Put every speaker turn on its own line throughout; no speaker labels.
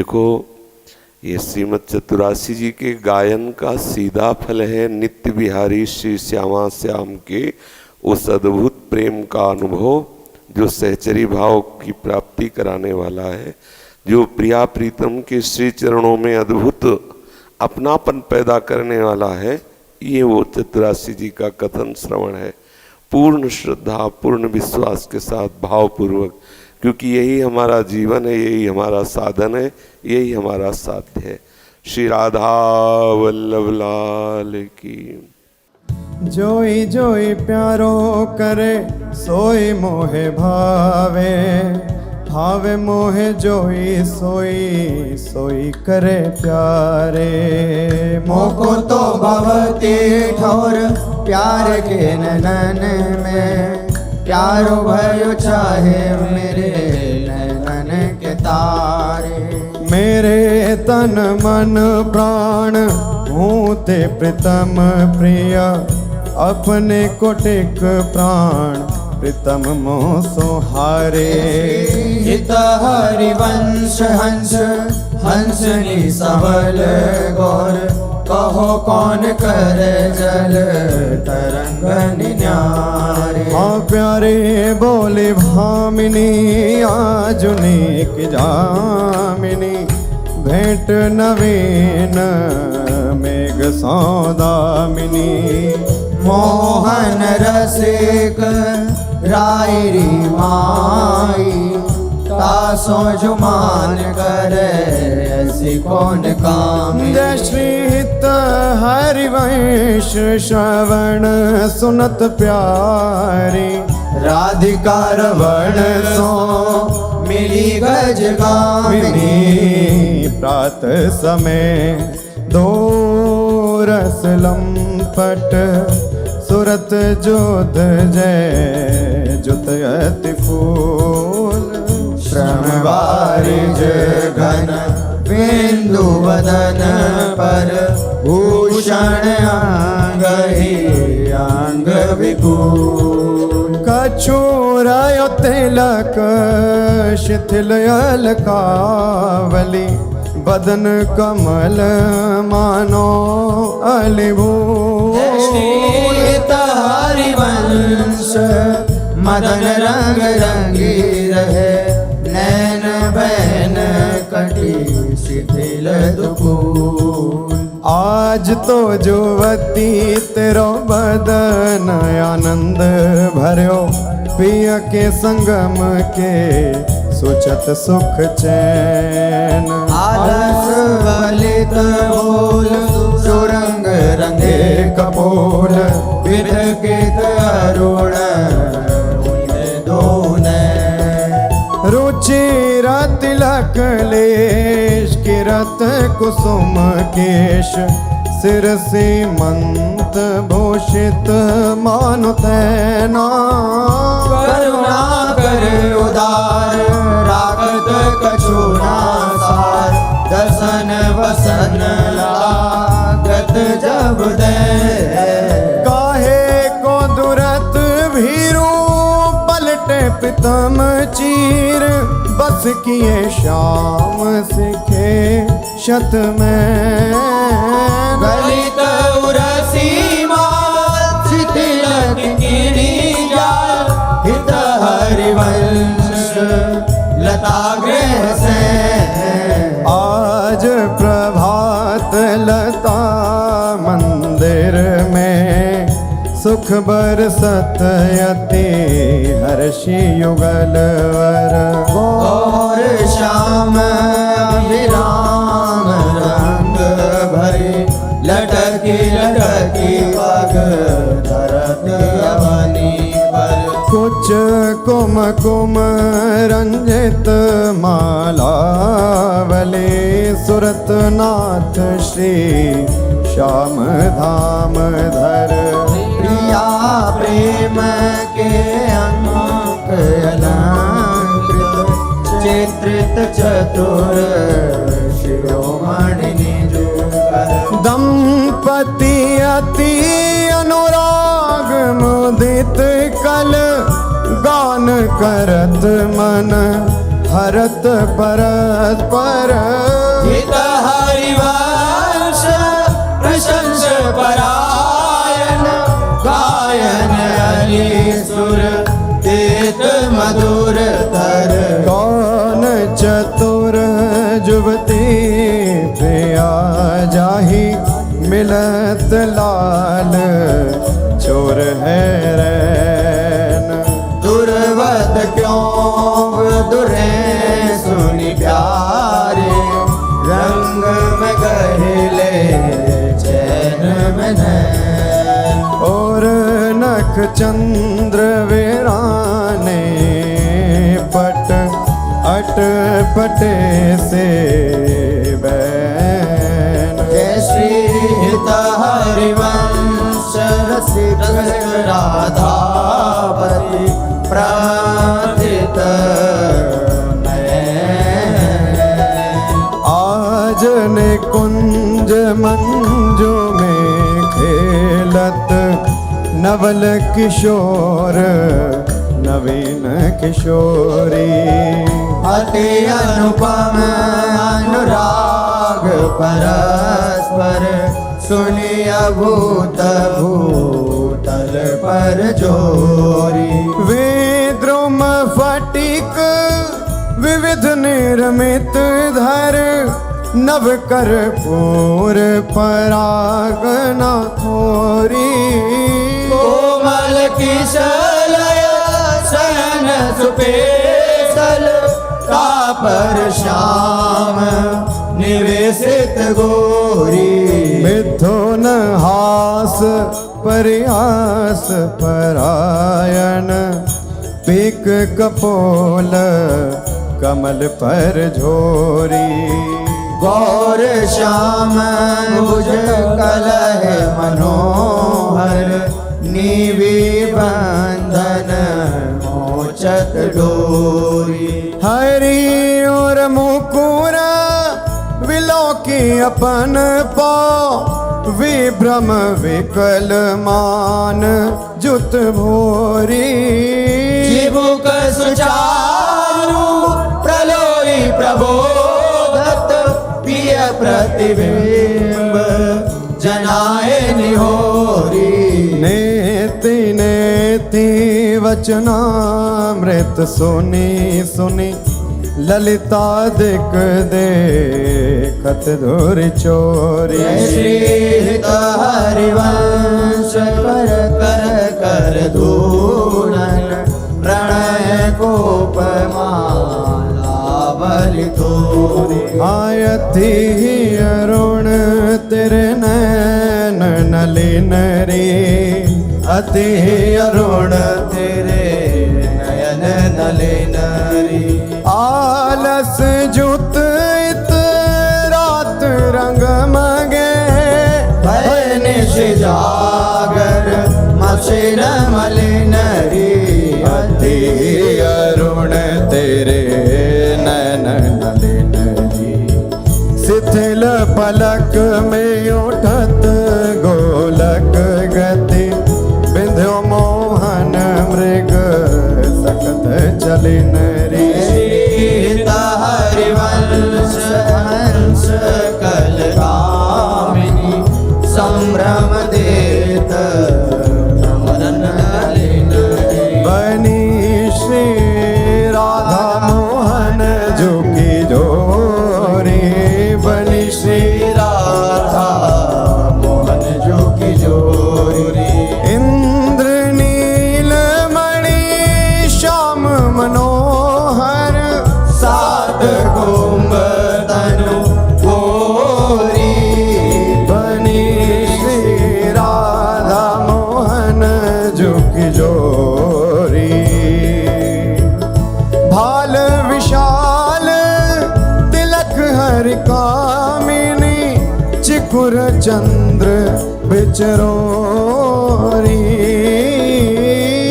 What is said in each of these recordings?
देखो, ये श्रीमद चतुरासी जी के गायन का सीधा फल है नित्य बिहारी श्री श्यामा श्याम के उस अद्भुत प्रेम का अनुभव जो सहचरी भाव की प्राप्ति कराने वाला है, जो प्रिया प्रीतम के श्री चरणों में अद्भुत अपनापन पैदा करने वाला है। ये वो चतुरासी जी का कथन श्रवण है, पूर्ण श्रद्धा पूर्ण विश्वास के साथ भावपूर्वक, क्योंकि यही हमारा जीवन है, यही हमारा साधन है, यही हमारा साध्य है। श्री राधा वल्लभ लाल की।
जोई जोई प्यारो करे सोई मोहे भावे, भावे मोहे जोई सोई सोई करे प्यारे।
मोको तो भवती ठोर प्यार के नैनन में, प्यारो भयो चाहे मेरे नैनन के तारे।
मेरे तन मन प्राण हूँ ते प्रीतम प्रिय, अपने कोटिक प्राण प्रीतम मोह सोहारे।
हित हरिवंश हंस हंसनी सबल गौर, कहो कौन करे जल तरंग निन्यारे।
हाँ प्यारे बोले भामिनी आजुनेक जामिनी, भेंट नवीन मेघ सौदामिनी।
मोहन रसिक रायरी माई, तासो जुमान करे ऐसी कौन काम।
जय श्री हित हरिवंश श्रवण सुनत प्यारी,
राधिका रवण सो मिली गज गामिनी।
प्रात समय दो रस लंपट, सुरत जोध जय जुत अति फूल।
श्रम बारिज घन बिंदु वदन पर, भूषण अंग ही अंग विपुल।
कछुरायो तिलक शिथिल अलकावली, बदन कमल मानो अलिभूल।
हरिवंश मदन रंग रंगी रहे, नैन बैन कटी शिथिल दुकूल।
आज तो जुवती तेरो बदन आनंद भर्यो, पिय के संगम के सोचत सुख चैन।
आलस वलित बोल सुरंग रंगे कपोल, विरकित अरुण
रुचिर तिलक लेश किरत कुसुम केश, सिर सीमंत भूषित मानु तैना।
करुणा कर उदार रागत कछुना सार, दसन वसन लागत जब दे।
काहे को दुरत भीरू पलटे प्रीतम चीर, बस किए श्याम सिखे शत में।
गलित उरसी माल शिथिल किनी जाल, हित हरिवंश लता गृह से।
आज प्रभात लता मंदिर में, सुख बरसत यति हर्षि युगल वर।
और श्याम अभिराम रंग भरी, लटकी लटकी पग धरत अवनी पर।
कुछ कुम कुम रंजित मालावली, सुरत नाथ श्री श्याम धाम धर।
प्रिया प्रेम के अंक अलंकृत, चित्रित चतुर शिरोमणि निजुकर।
दंपति अति अनुराग मुदित कल, गान करत मन भरत परस्पर
हित हरिवंश प्रशंस परायण गायन हरि सुर तीत मधुर तर
कौन चतुर जुवती प्रिया जाहि मिलत लाल चोर है रैन
दुर्वत क्यों दुरे सुनि प्यारे रंग में गहले चैन में नैन
और नख चंद्र वीराने पट अट पटे से बैन
जय श्री हित हरिवंश रसिक राधापति प्रार्थित
आज ने कुंज मंजू में खेलत नवल किशोर नवीन किशोरी
अति अनुपम अनुराग परस्पर सुनिया भूत भूतल पर जोरी
विद्रुम फटिक विविध निर्मित धर नव कर पूर परागना खोरी
कोमल किशलय सन सुपेशल तापर श्याम निवेशित गोरी
मिथुन हास परिहास परायण पीक कपोल कमल पर झोरी
गौर श्याम भुज कलह मनोहर नीवी बंधन मोचत डोरी
हरि और मुकुर विलोकी अपन पाँव विभ्रम विकल मान जुत भोरी
जीवुक सुचारु प्रलोई प्रबोधत प्रिय प्रतिबिंब जनाए निहोरी
नेति नेति वचनामृत सुनी सुनी ललिता दिक देखत धुर चोरी
जय श्री हित हरिवंश कर कर कर धूलन प्रणय कोपमाला बलि तोरी
आयति अरुण तेरे नैन नलिन रे
अति अरुण तेरे नयन नलिन री
आलस जुत इत रात रंग मगे
भय निश जागर मसिर मलिन री
अति अरुण तेरे नैन नलिन रे शिथिल पलक में उठत गोलक गति बिंध्यो मोहन मृग सकत चलिन रे
हित हरिवंश हंस कलकामिनी संभ्रम देत नमन नलिन
बनी श्री राधा मोहन जोगी जोरी बनी श्री
राधा मोहन जो की जोरी
इंद्र नीलमणि श्याम मनोहर
सात कुंभ तनु गोरी
बनी श्री राधा मोहन जोगी जोरी भाल विशाल तिलक हरि कामिनी चिकुर चंद्र बिचरोरी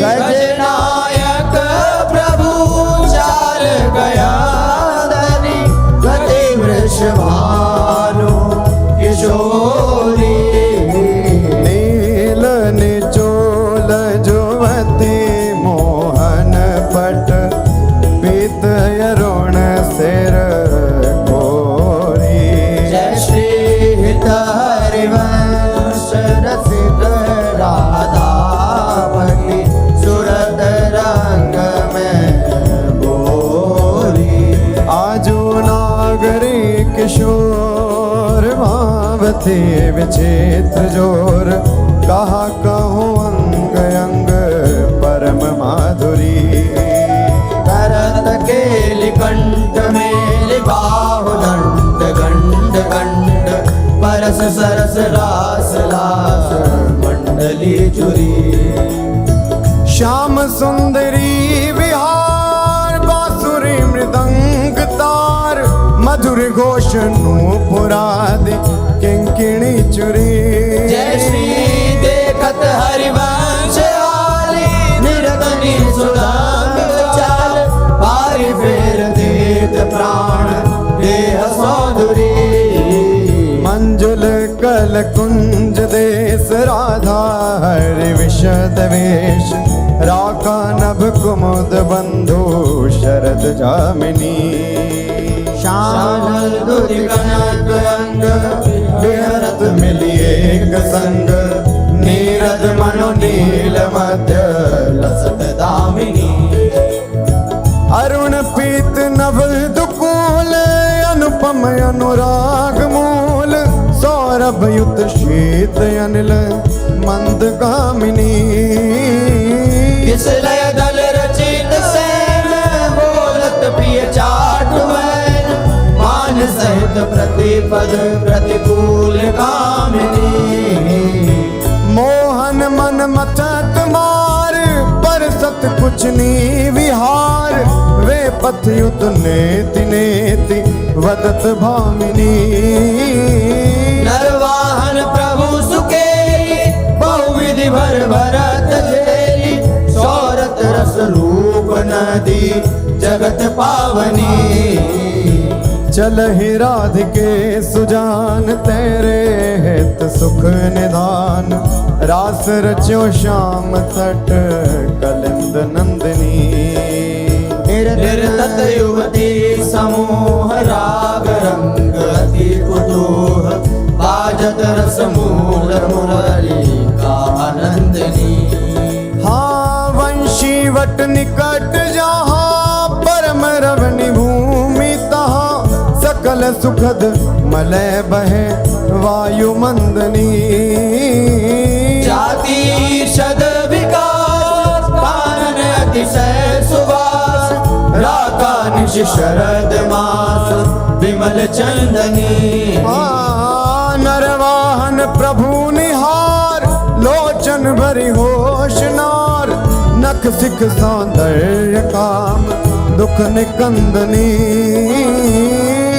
गजनायक प्रभु चाल गया धनी गति वृषभानु किशोरी
नील निचोल जुवती मोहन पट पीत अरुण किशोर भावती विचित्र जोर कहा कहूँ अंग अंग परम माधुरी
करत केलि कंठ मेलि बाहु दंड गंड गंड परस सरस रास लास मंडली चुरी
श्याम सुंदरी विहार बांसुरी मृदंग तार मधुर घोष नूपुरादि किंकिणी चुरी
जय श्री देखत हरिवंश आली निरतनी सुदाम चाल पारि फेर देत प्राण देह सौंदरी
मंजुल कल कुंज देश राधा हरि विशद वेश राका नभ कुमुद बंधु शरद जामिनी
श्यामल दुर्गनक अंग
विहरत मिली एक संग
नीरद मनो नील मध्य लसत दामिनी
अरुण पीत नभ दुकूल अनुपम अनुराग मूल सौरभ युत शीत अनिल मंद गामिनी
किस लय दल रचित सैन बोलत प्रिय चाट वैन मान सहित प्रतिपद प्रतिकूल कामिनी
मोहन मन मथत मार पर सत कुछ नी विहार वे पथ युत नेति नेति वदत भामिनी
नरवाहन प्रभु सुकेली बहुविधि भर भरत झेली सौरत रस रूप नदी जगत पावनी
चल ही राधिके सुजान तेरे हित सुख निधान रास रच्यो श्याम तट कलिंद नंदिनी
निर्तत युवती समूह राग रंग अति कुतूह बाजत रस मूल मुरली का आनंदनी
हाँ वंशी वट निकट जहाँ परम रवनि भूमि तहाँ सकल सुखद मलय बहे वायु मंदनी
जाति शद विकास कानन अतिशय सुवास राका निश शरद मास विमल चंदनी
नरवाहन प्रभु निहार लोचन भरी होश नार नख सिख सौंदर्य काम दुख निकंदनी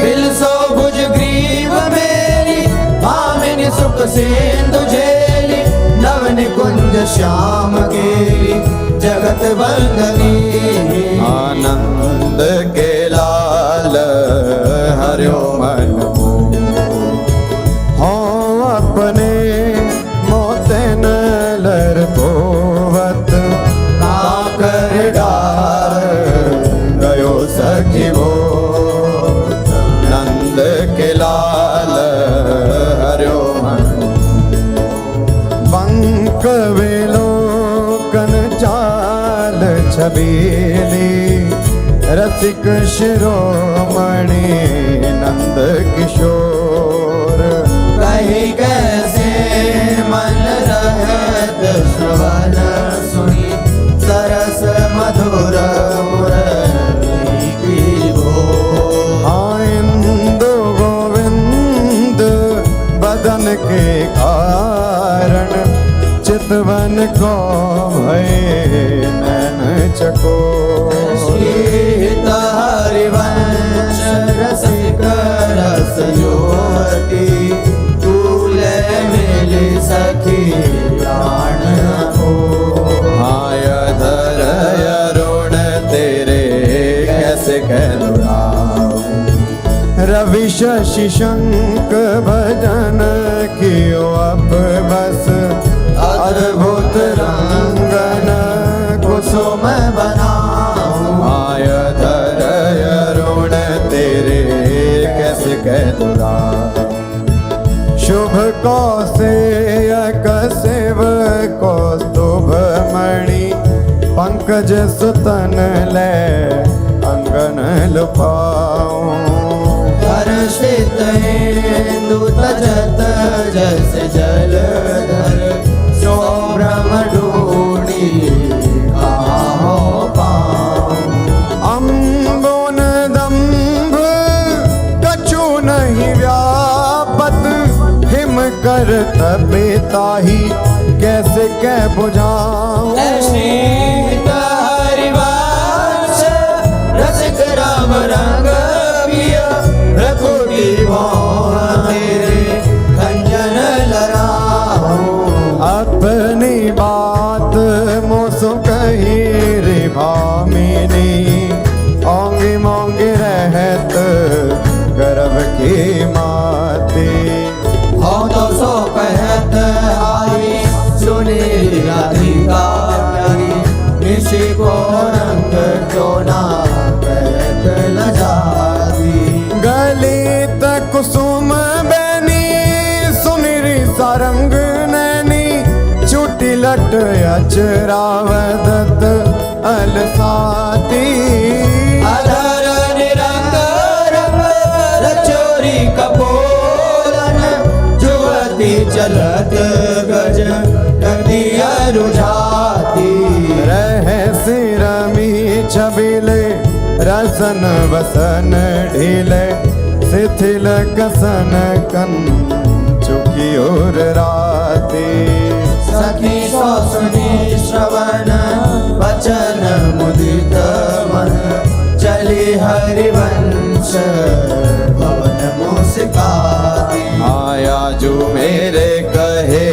बिलसो भुज ग्रीव मेरी भामिनी सुख सिंधु झेली नवन कुंज श्याम केली जगत वंदनी
आनंद के लाल हरियो मन हो अपने मोतन लर पोवत
काकर डार
गयो सखी वो नंद के लाल हरियो मन बंक वेलो कन चाल छबीली रसिक शिरोमणि नंद किशोर
कही कैसे मन रहत श्रवण सुनी सरस मधुर मुरली की बोल
इंदु गोविंद बदन के कारण चितवन को भय नैन चको
शीत हरिवंश रसिक रस युवती तूले मिली सखी प्राण हो
आय धर अरुण तेरे कैसे कहलुराऊं रवि शशि शंक भजन कियो अप बस अद्भुत रंगन कुसुम
बनाऊं
आय धर अरुण तेरे कैसे कहलुराऊं शुभ कौसेयक सेव कौस्तुभ मणि पंकज सुतन ले अंगन लुपाऊं
हर स्थित इंदु तजत जैसे जलधर शोभ्रम ढूंढी कहाँ पाऊं।
अम्बोन दम्भ कछु नहीं व्यापत, हिम कर तपिताही कैसे कै बुझाऊं।
शीत हरिवंश रसिक राम रंग पिया, रघुपति मोह तेरे खंजन लड़ाऊं।
अपनी बात मोसो कही रे भामिनी, ओंगे मोंगे रहत गर्भ की माती।
हो तो सो कहत आई सुनी राधिका प्यारी, निशि को रंग क्यों ना कहत लजाती।
गलित कुसुम बैनी सुनिरी सारंग नैनी, चुटी लट अचरावदत अलसाती।
अधर निरंग रंग रचोरी कपोलन, जुवती चलत गज गदिया रुझाती।
रहस्य रमी छबिले रसन वसन ढीले, शिथिल कसन कन चुकी और राती।
सखी सो सुनी श्रवण वचन मुदित मन, चली हरिवंश भवन मुस्काती।
आया जो मेरे कहे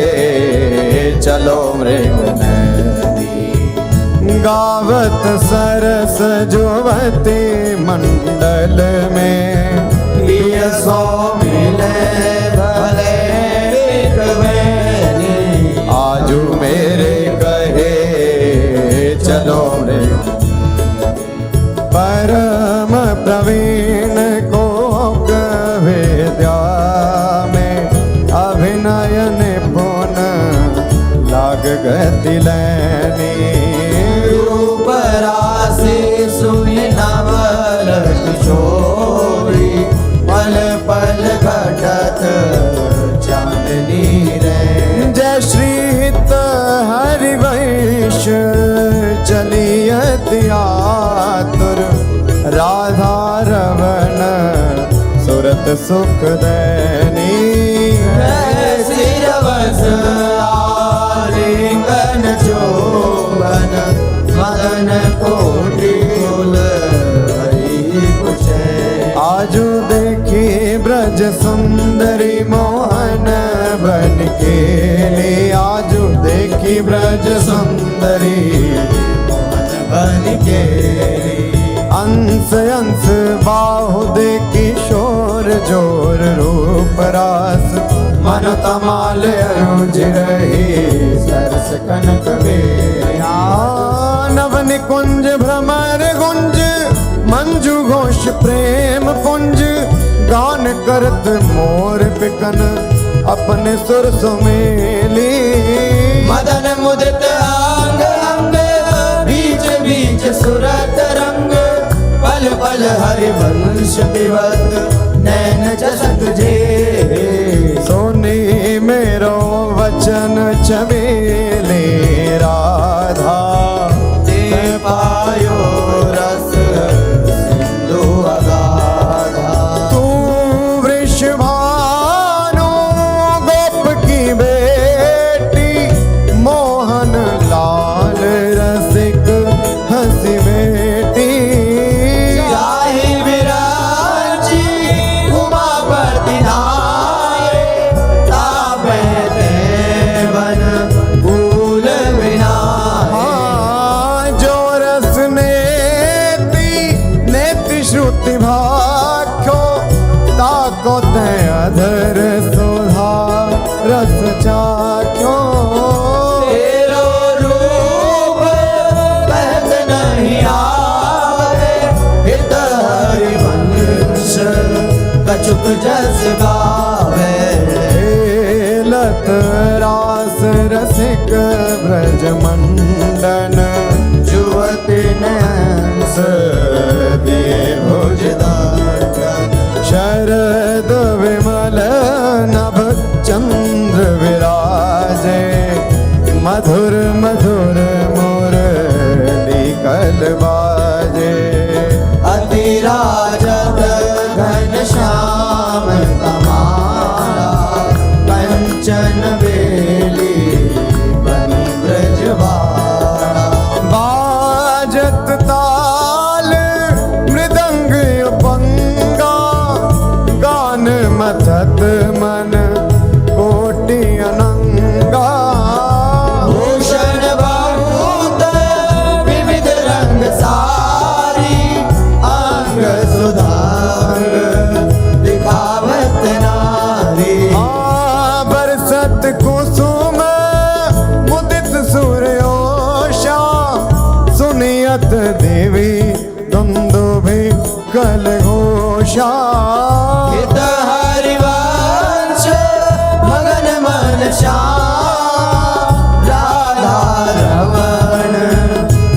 चलो मृग नदी, गावत सरस जुवती मंडल में।
प्रिय सो मिले भले बिकवैनी,
आजू मेरे कहे चलो रे। परम प्रवीण को विद्या में, अभिनय निपुण लाग गति लैनी।
रूप राशि सुनि नवल किशोरी, पल पल घटत चांदनी रे।
जय श्री हित हरिवंश चलियत आतुर, राधा रवण सुरत सुख दैनी।
सिरवस आलिंगन चोबन, मदन कोटि कुल हरि कुशे।
आजू देखी ब्रज सुंदरी मोहन बन के ले, आजू देखी ब्रज सुंदरी
मोहन बन के।
अंश अंश बाहु देखी शोर जोर रूप रास, मन तमाल अरुज रही सरस कनक बेया। नव निकुंज भ्रमर गुंज मंजू घोष प्रेम पुंज, गान करत मोर पिकन अपने सुर सुमेली।
मदन मुदित अंग अंग बीच बीच सुरत रंग, पल पल हरिवंश विवत नैन जसक जे।
सोनी मेरो वचन छबेले राधा,
दे पायो रस सिंधु अगाधा।
तू वृषभानु गोप की बेटी, मोहन लाल रसिक हंसी बेटी।
जाहि विराजी उमापति नाये, तापे देवन भूल विनाये।
जो रस नेति श्रुति भाख्यो, ताको ते अधर सुधा रस चाख्यो।
तेरो रूप बहत नहीं आवे, हित हरिवंश कछुक जस गावे।
लत रास रसिक ब्रज मंडन,
जुवती नैंस दिए भुजदान।
शर मथत मन कोटि अनंगा।
भूषण बहुत विविध रंग सारी, अंग सुधांग दिखावत नारी।
बरसत कुसुम मुदित सूर्योषा, सुनियत देवी दुंदुभि कल घोषा।
हित हरिवंश मगन मन श्याम, राधा रमण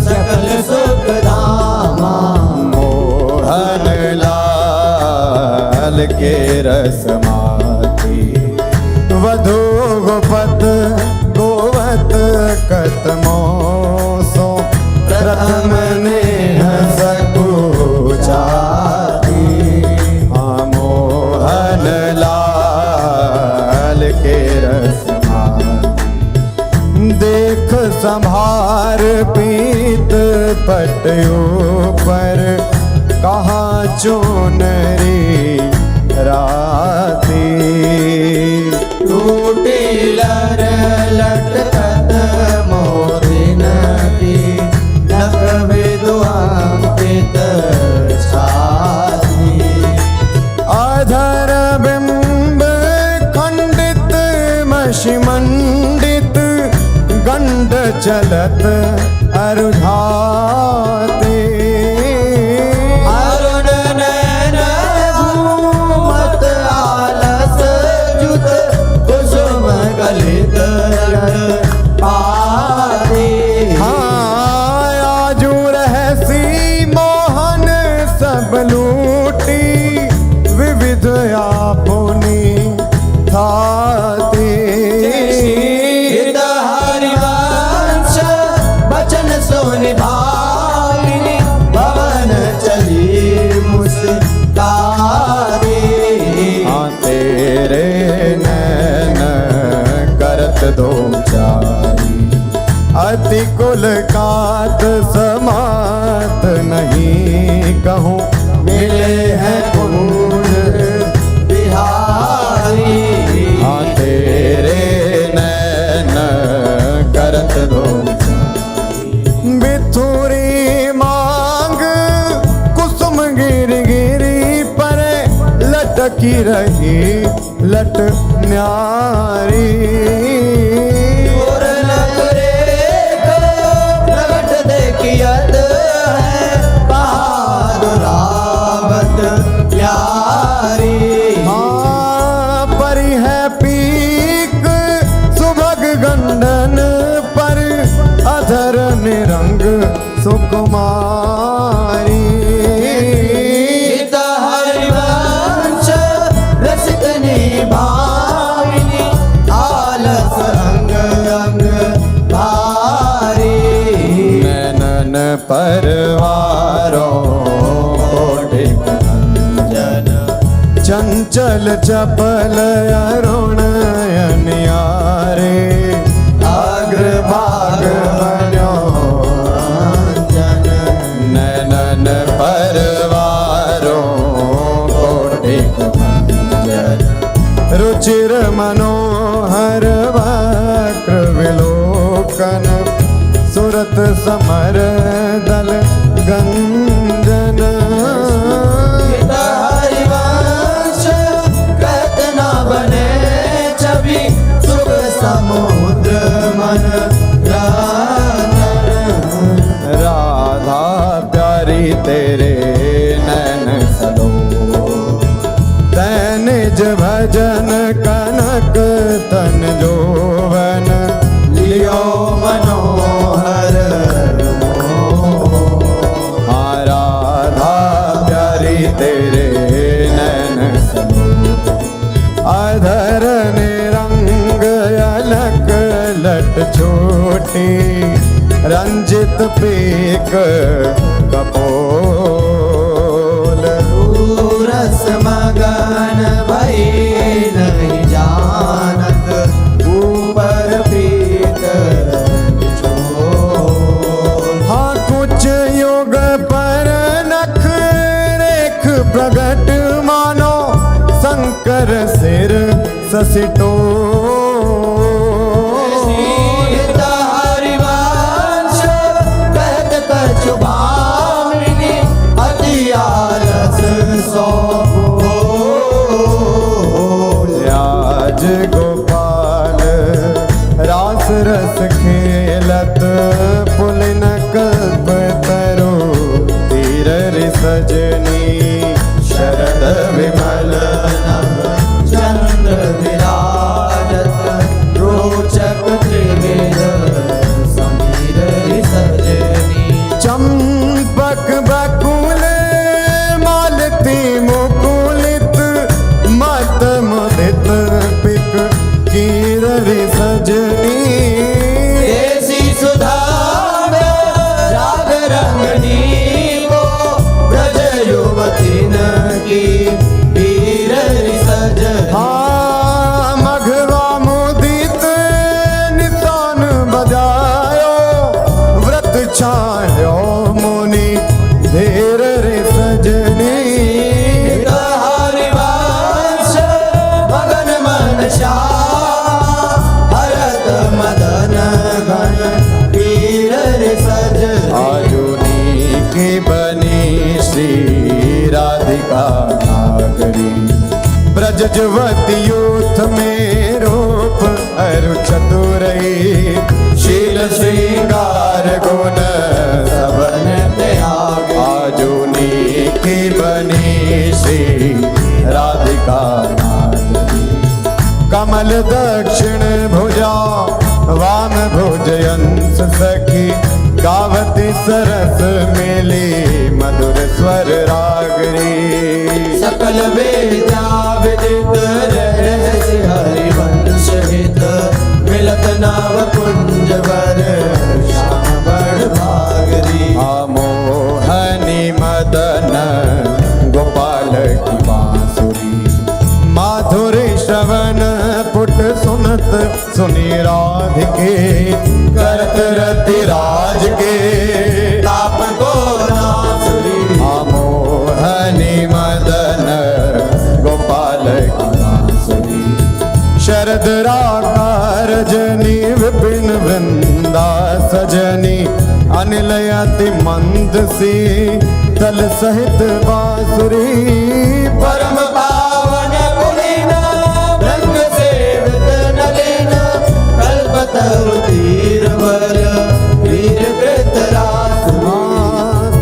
सकल सुख धामा।
मोहन लाल के रसमाती, वधु गोपत गोवत कतमोसो। प्रथम नेह सकुचाती, मोहन लाल के रसमाती। देख संभार पीत पटयो पर, कहाँ चोनरी राती।
टूटी लर लटकत मोदिन की, नख विद्वांकित छाती।
अधर बिंब खंडित मषिमंडित, गंड चलत अरुझाते।
अरुण नयन घूमत आलस जुत, कुसुम गलित पारी।
आजू रहसी मोहन सब लूटी, विविध आपुनी थाती।
हित हरिवंश बचन सुनि भाविनी, भवन चली मुस्तारी।
तेरे नैन करत दो चारी, अति कुल कात समात नहीं कहूँ।
मिले हैं कुंज बिहारी।
तेरे नैन करत दो बिथुरी मांग, कुसुम गिर गिरी पर, लटकी रही लट न्यारी।
पूरनक रेख प्रगट देखियत है, बहादुरावत प्यारी।
परी है पीक सुभग गंडन पर, अधर निरंग सुकुमारी।
हित हरिवंश रसिकनी भाविनी, आलस अंग अंग भारी।
नैनन परवारों कोटिक
जन
चंचल चपल अरुण अनियारे। अग्रभाग बन्यो
जन
नैनन परवारों कोटिक
जन।
रुचिर मनोहर वक्र विलोकन, सुरत समर दल गंजन।
हित हरिवंश कहत न बने छवि, सुख समुद्र मन रंजन।
राधा प्यारी तेरे नैन सलो, तैं निज भजन कनक तन जोवन।
लियो मनोहर
राधा प्यारी तेरे नैन सलो, अधर निरंग अलक लट छोटी, रंजित पीक कपोल।
रस मगन भई नहीं जानत, ऊपर पीत बिछोल।
हाँ कुछ युग पर नख रेख प्रगट मानो, शंकर सिर ससिटो
सीत हरिवंश कहत कछु भामिनी अति आलस सौंपो।
आज गोपाल रास रस खेलत पुलिन कल्प तरो तीर रि सजनी
शरद विमल नभ चंद्र विराजत रोचक त्रिवेद समीर सजनी।
चंपक बकुल मालती मुकुलित मत मुदित पिक कीर रि सजनी।
देसी सुधा राग रंगनी को ब्रज युवती की वीर सजनी।
हाँ मघवा मुदित नितान बजायो व्रत छायो मुनि धीर रे सजनी।
हरिवंश मगन मन हरत मदन गण वीर सजनी।
आजुनी की बनी श्री राधिका नागरी ब्रज जुवती यूथ में रूप अरु चतुरई शील श्रृंगार गुण सबन त्याग। आजुनी की बनी श्री राधिका नागरी कमल दक्षिण भुजा वाम भुजयंस सखी गावती सरस मेली मधुर स्वर रागरी।
सकल वेदा विदित रहस्य हरिवंश हित मिलत नाव कुंज वर श्याम बड़ भागरी।
मोहनी मदन गोपाल की बांसुरी माधुरी श्रवण पुट सुनत सुनी राधिके करत रति राज के
ताप को नासुरी।
मोहनी मदन गोपाल की बांसुरी शरद राका रजनी विपिन वृंदा सजनी अनिल अति मंद सी तल सहित बांसुरी।
परम पावन पुलिन रंग सेवित नलिन कल्पतरु तीर बल वीर कृतरासुरी।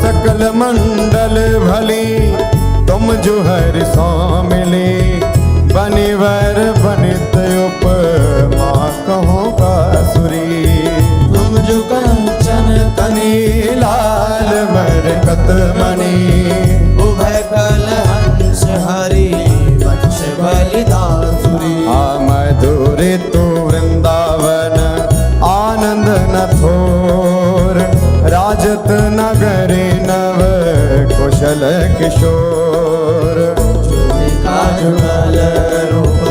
सकल मंडल भली तुम जो हर मिली बनिवर बनित उपमा कहो बांसुरी।
तुम जो कंचन
कनी लाल मरकत मणि
उभय कल हंस हरि वंश बलिदासुरी।
मधुर तू वृंदावन आनंद न थोर राजत नगरी नव कुशल किशोर।
चूलिका जुगल रूप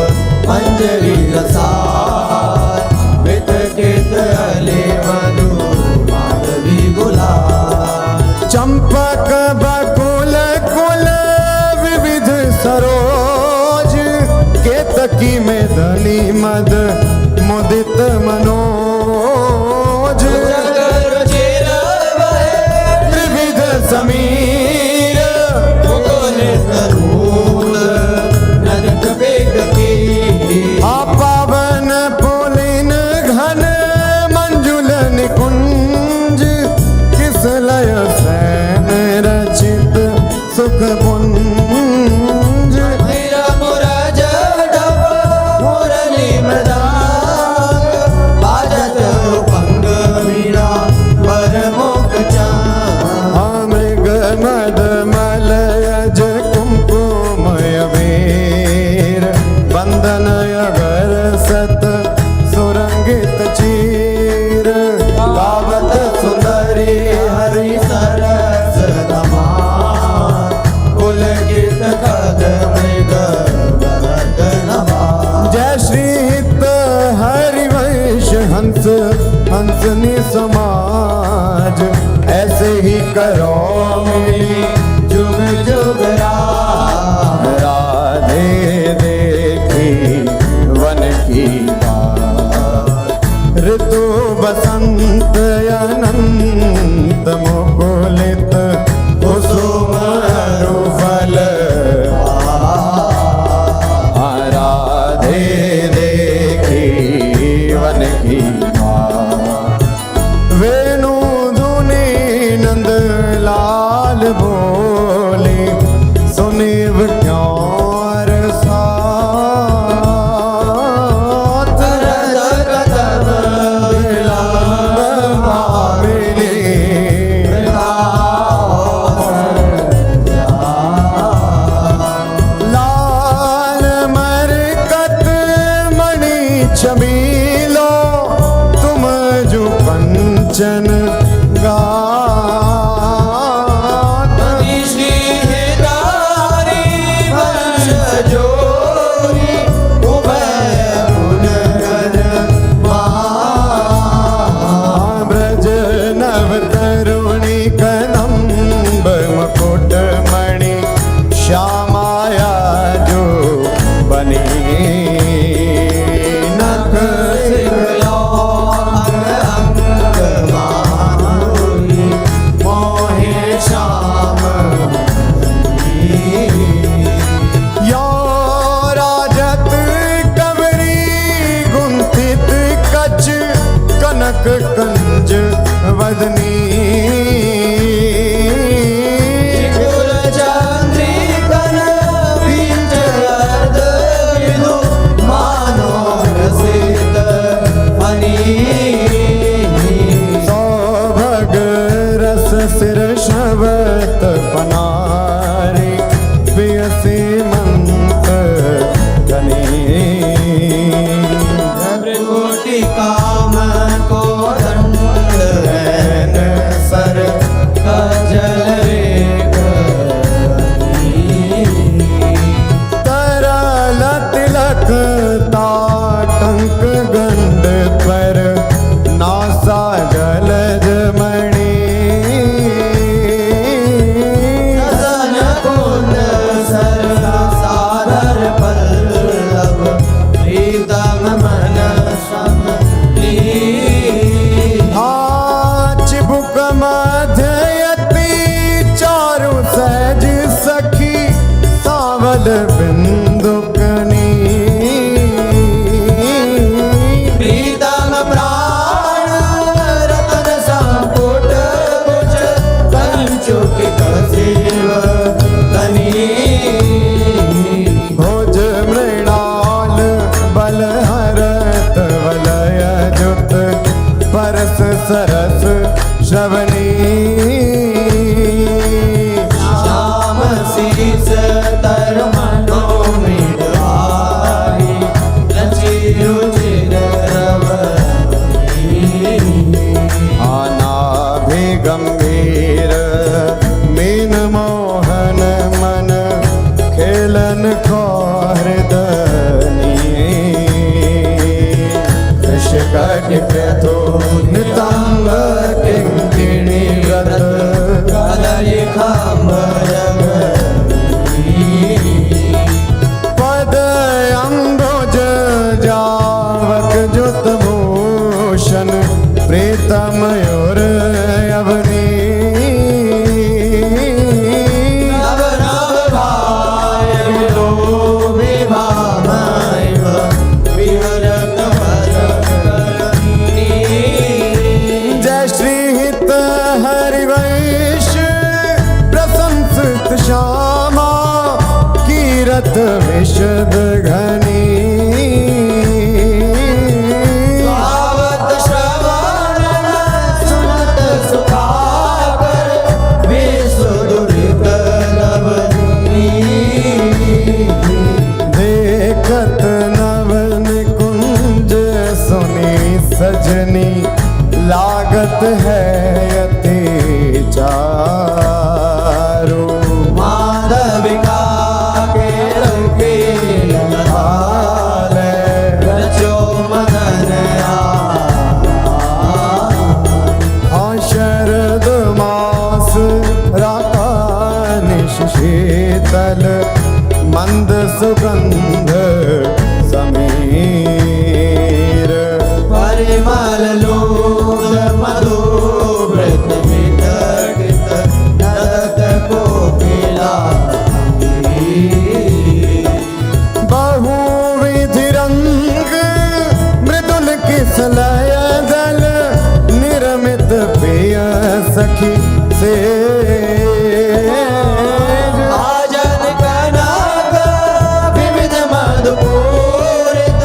मंजरी रसार वित केत अले मधु माधवी गुलाल।
चंपक बकुल कुल विविध सरोज केतकी में धनी मद मुदित मनोज।
जगर चिर बहे
त्रिविध समीर
मुकुलित रूल ननक बेग की।
पावन पुलिन घन मंजुल निकुंज किस लय सैन रचित सुख पुंज।
मेरा मुरज डब मुरली मृदांग बाजत उपंग वीणा वर मुख चांद।
मृग मद मलयज कुमकुमय वीर बंदन अगर सत सुरंगित चीर। गावत सुंदरी
हरि सरस धमार पुलकित कद मृग वरद नभार।
जय श्री हित हरिवंश हंस हंसनी समाज ऐसे ही करो मिली
जुग जुग राधे
राधे देखे वसंत अनंत मुकुलित कुसुम रुफल राधे देखी वन की वेणु धुनी नंद लाल बोले सुनिव क्यों साथ लाल मरकत मणि चमीलो तुम जो कंचन गात
श्रीधारी वंशजोरी उभय गुणगण
ब्रज नव तरुणी कदम्ब मुकुट मणि श्यामाया जो बनी नख
मोहे श्याम
यो राजत कवरी गुंथित कच कनक कंज वदनी
चंद्रिकन बीज अर्ध विदु मानो रसित हनी
सौभग रस सिर शबत पनारी पियसी मंत गनी
त्रिकोटि काम को दंड हैन सर कजल रेख
तरल तिलक ताटंक गंड पर नासा जलज मणि
सन कुंड सर सादर पल्लव प्रीतम मन समली
चिबुक मध्ययति चारु सहज सखी सावल बिंदुकनी
प्रीतम प्राण रतन संपुट कुच कंचुक कसिव कनी
भोज मृणाल बलहरत वलय जुत परस सरस श्रवणी
श्याम शीस तर मनो मिडवाई लची रुचिर
आनाभि गंभीर मीन मोहन मन खेलन को हृदनी कृषकट प्रथो नितंग किंकिणी व्रत
कलय खाम्बर
पद अंबुज जावक जुत भूषण प्रीतम और अवनी
नव नव भाय विलो विभामैव विहरत वरकरणी
जय श्री हित हरिवंश प्रशंसित श्यामा कीरत विशद घनी
भावत श्रवण सुनत सुखाकर विसुदुरित नवनी
देखत नवन कुंज सुनी सजनी लागत है अति चारू
माधविका के रंगे लहाले रचो मदन
शरद मास राकानिश शीतल मंद सुगंध समीर
परिमल लो
किसलय दल निरमित प्रिय सखी से
आजन कनक विविध मधुपूरित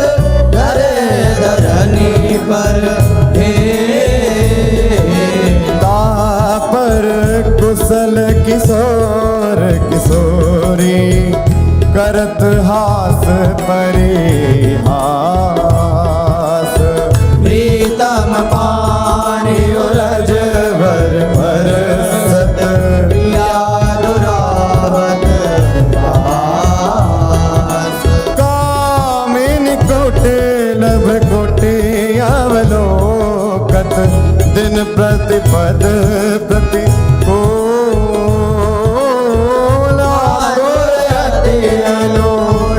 धरे धरनी पर हे
तापर कुशल किशोर किशोरी करत हास परिहास
प्रीतम पानी उलझ
वर बरसत
यादुरावत पास
कामिनी कोटे लभ कोटे अवलोकत दिन प्रतिपद प्रति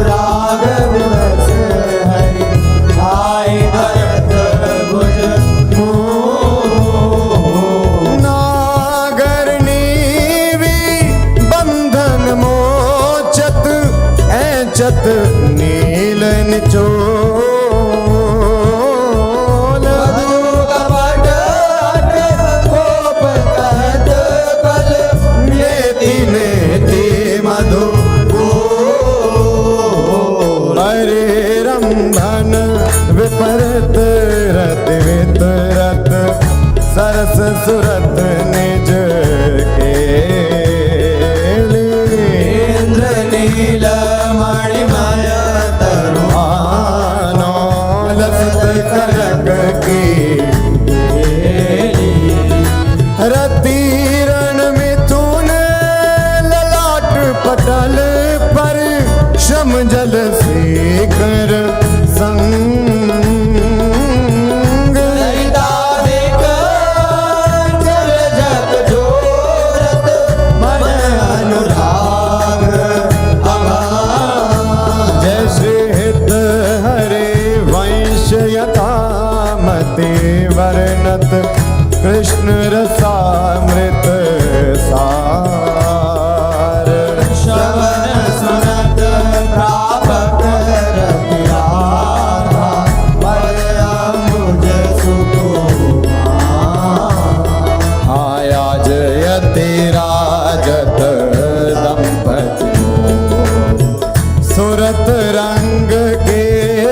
राग विवश हरि भाई धरत भुज
नागर नीवी बंधन मोचत ऐचत नील निचोल
कपट कोप कहत कल
नेति नेति मधु हरे रंभन विपरत रत वितरत सरस सुरत निज केली
इंद्र नील मणिमय
आनो लसत करक की रति रण मिथुन ललाट पटल पर श्रम जल शेखर संग
ललितादिक जल जग जोरत मन अनुराग अगाध
जय श्री हित हरे वंश यथामति वर्णत कृष्ण रसामृत सार
श्रवण सुनत प्रापक रति राधा परमुज सुकुमार
आया जयति राजत दंपति सुरत रंग के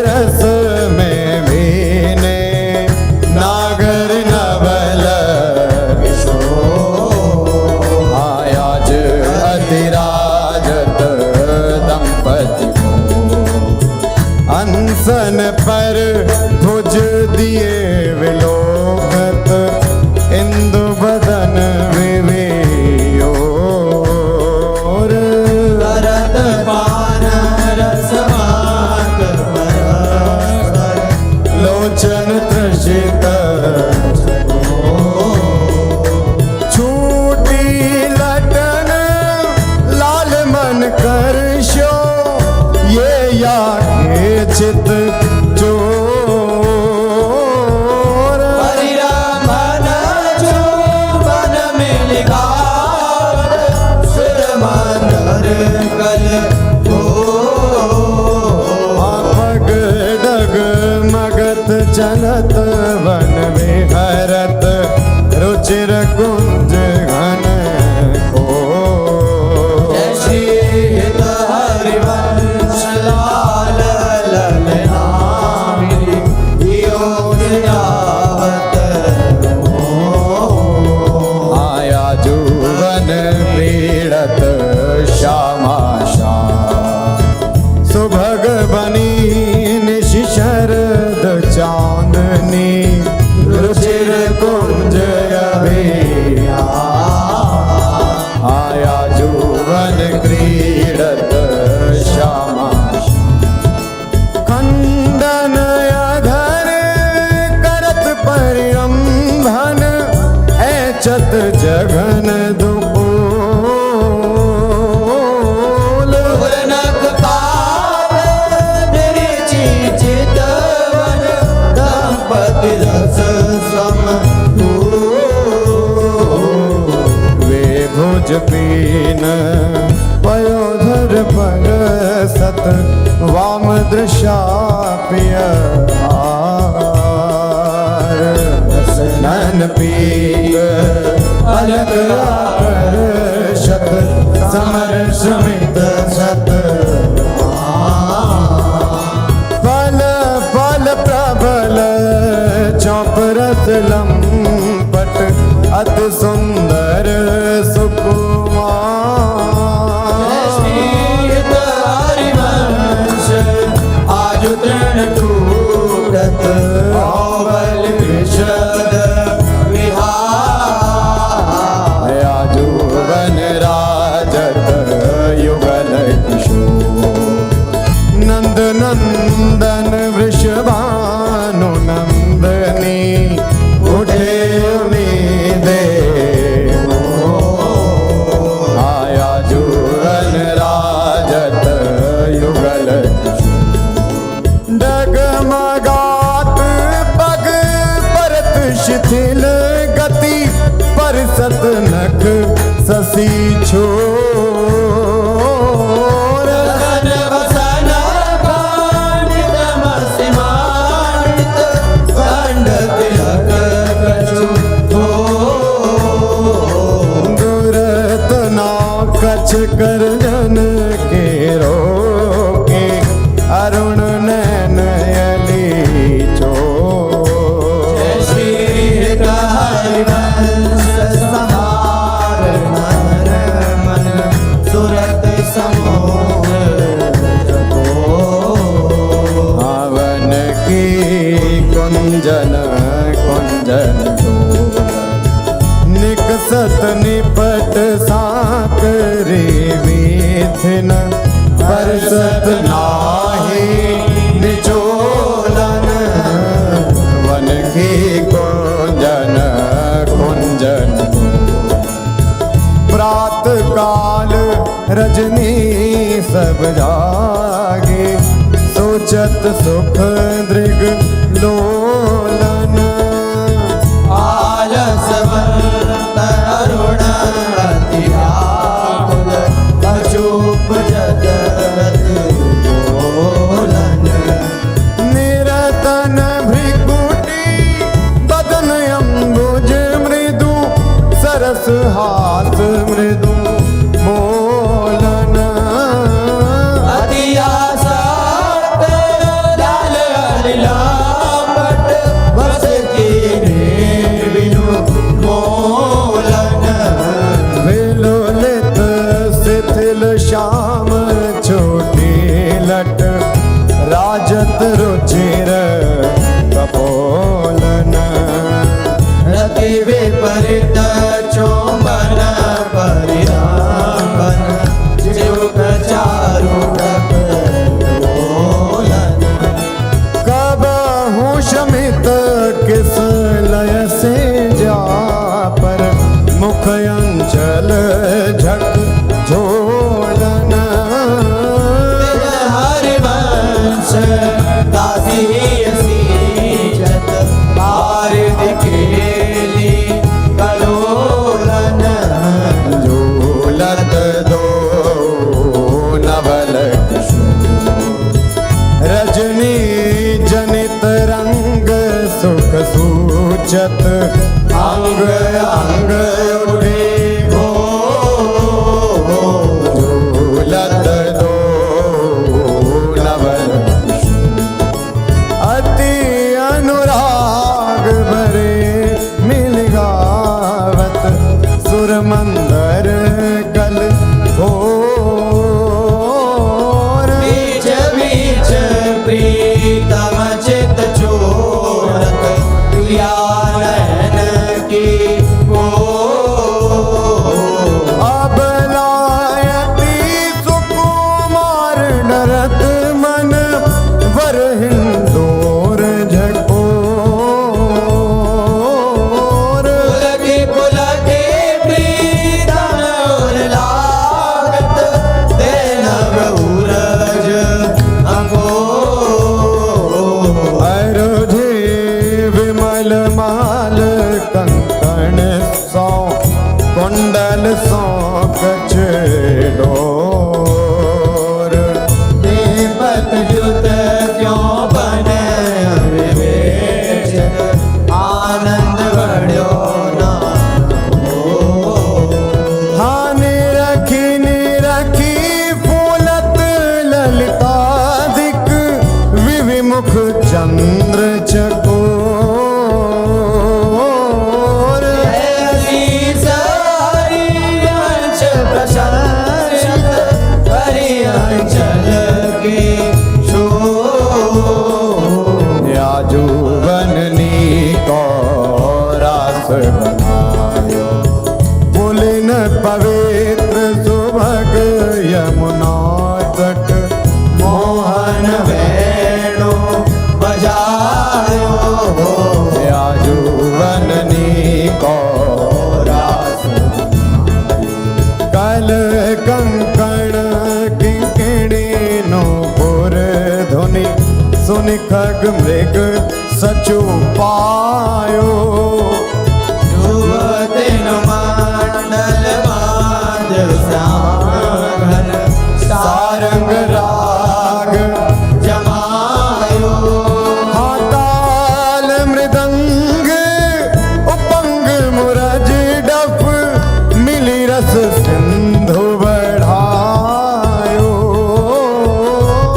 रस में भीने नागर नवल किशोर आया जयति राजत दंपति अनसन पर भुज दिए विलोकत इंदु बदन विवेयोर
करत पान रसमात परस्पर
लोचन त्रषित छूटी लटन लाल मन करशो ये या के चित चोर
परिरमण जो मन में लिखावत सुर मंदर कल हो
पग डग मगत चलत वन विहरत रुचिर कुंज घन को
जय श्री हित हरिवंश लाल ललनामिनी योग जावत
आया जुवन पीड़त श्यामा श्याम सुभग बनी निशि शरद चांदनी रुचिर कुंज अभिया आया जुवन क्रीडत श्यामा खंडन अधर करत परिरंभन ऐचत जघन दुपोल
पूर्णक पाप निरिचि चितवन दंपति रस सम
वे भुज पीन पयोधर पर सत वाम दृशा पिय पीक अलग आकर्षक समर समित सत फल फल प्रबल चौप रस लंपट अति सुंदर सुकुमार
श्रीत हरिवंश आजु तृण कूटत औबल विशद विहार
आजू वन राजत युगल किशोर नंद नंदन वृषभानु नंदनी उठे उम्मीदे आया जुगन राजत युगल डगमगात पग परत शिथिल गति परसत नख ससी छोर
सन वसन पांडित मसिमानित खंड तिलक कछु
दुरत ना कछ कर जन के रोके अरुण नैन यली चो
श्री हरिवंश सहार नर मन सुरत समोह
हवन की कुंजन कुंजन निकसत निपट साकरे विथिन परसत नाहि निचोलन वन की कुंजन कुंजन प्रात काल रजनी सब जागे सोचत सुख दृग लोलन
आलसवंत अरुण अति व्याकुल अचूप जगत बोलन
निरतन भृकुटी बदन अम्बुज मृदु सरस हास मृदु मोलन
अति आसक्त लाल हरिलापट बस कीने बिनु मोलन
विलोलित शिथिल श्याम छोटी लट राजत रुचिर कपोलन
रति विपरीत चोंबन परिरामन जुग चारु डोलन
कबहु शमित किस लय से जा पर मुख अंचल झक झोलन
हरिवंश दासी सीजत
मुख चंद्र चकोर
ऐसी सारी अंश प्रशंसित हरि अंचल के शोर
याजुवननी को रास बनायो पुलिन पवित्र सुभग यमुना तट
मोहन वेणु बजायो
याजुवननी को
रास
कल कंकण किंकिणी नो पुर ध्वनि सुनि खग मृग सचु पायो
युवतिन मंडल बांध श्याम घन
सारंग राग
जमायो
हाताल मृदंग उपंग मुरज डफ मिली रस सिंधु बढ़ायो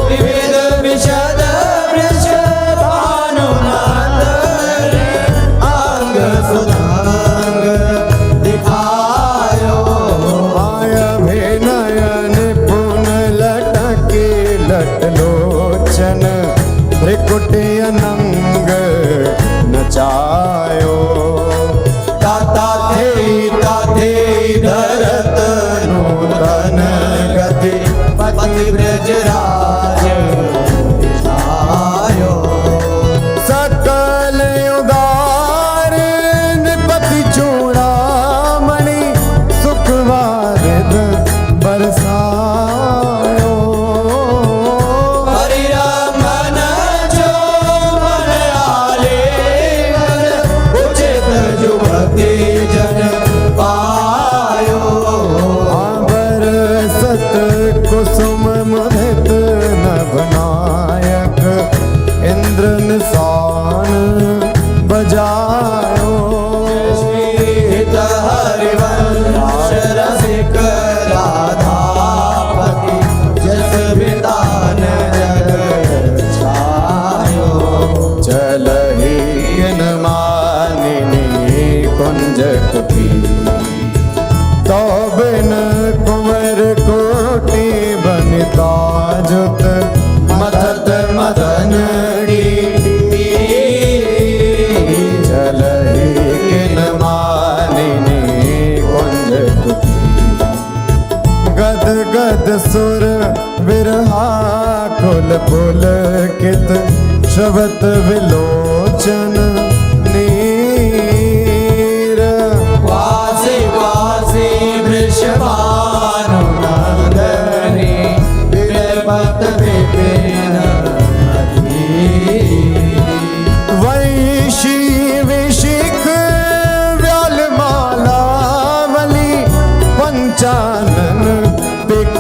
विविध विशद वृष भानुनाथ अंग सुधांग दिखायो
माय अभिनयन पुन लटके लटलोचन त्रिकुटी अनंग नचायो
ताता थे धरत नूतन गति पति ब्रजराज आयो
सकल उदार निपति चूड़ामणि सुखवारिद बरसायो
हरि मन जो मन आले उचित जुभते जन पायो
बरसत कुसुम मुदित नभनायक इंद्र निशान बजायो
श्रीत हरिवंश रसिक राधापति जस वितान जग छायो
चलहि किन मानिनी कुंज कुटी तो बिन कुंवर कोटि बनिता जुत मथत मदन चलहि किन मानिनी कुंज कुटी गद गद सुर विरहा कुल पुल कित श्रवत विलोचन नीर
वासी वासी वृषभानुनंदनी विरपत विपिन
वैशी विशिख व्यालमालावली पंचानन पिक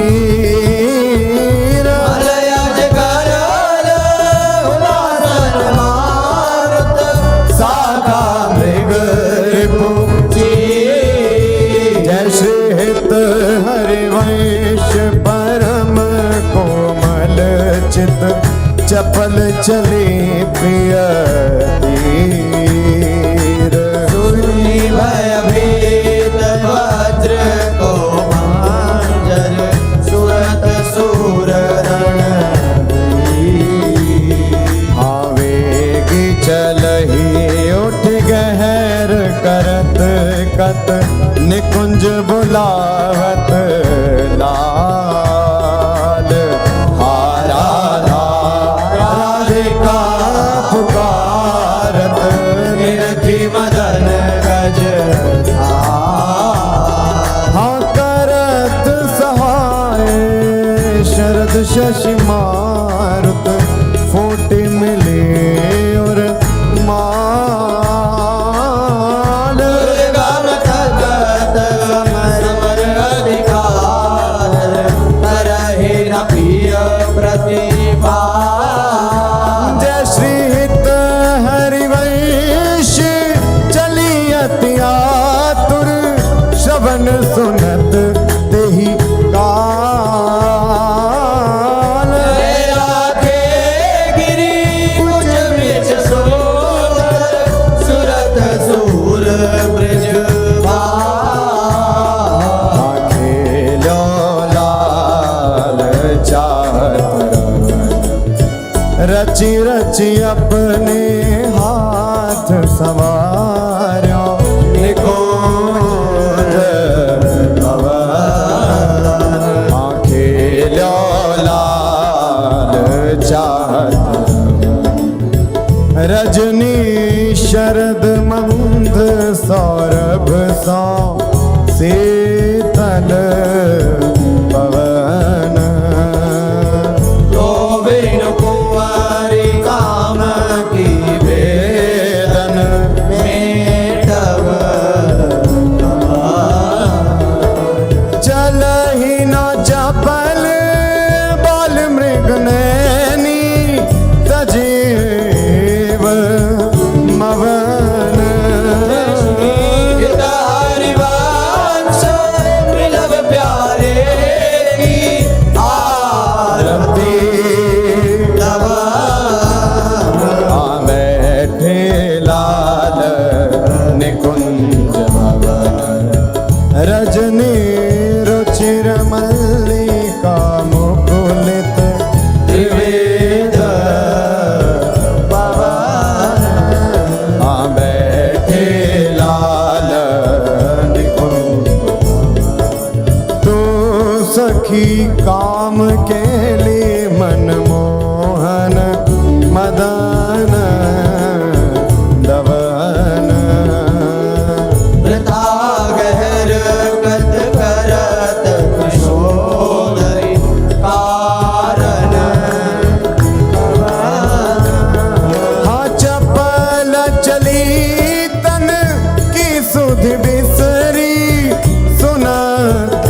कीर
मलयज करल उदासन मारुत
साखा मृग रिपु जय श्री हित हरिवंश परम कोमल चित चपल चले प्रिय तीर
सुनी भयभीत वज्र को मांजर सुरत सूर रण
आवेगी चलही उठ गहर करत कत निकुंज बुलावत लाल हारा राधिका पुकारत
निरखी मदन गज
हाँ करत सहाय शरद शशि मारुत फूटे मिले और माल
दुर्गम थकत समर
रची रची अपने हाथ संवार्यो
निकुंज भवन
खेलो लाल चाहत रजनी शरद मंद सौरभ सौ शीतल पवन
गोविंद कुंवारी काम की वेदन मेटव
चल ही न चपल बाल मृग नैनी सजीव मवन
हरिवंश मिलव प्यारे की आरती तव
बैठे लाल निकुंज भवन रजनी रुचिर मल्लिका मुकुलित
त्रिवेद पवन
बैठे लाल निकुंज तू सखी काम के लिए मनमोहन मदन दवन
वृथा गहर कत करत कुशोदरी कारण
हाँ चपल चली तन की सुध बिसरी सुनत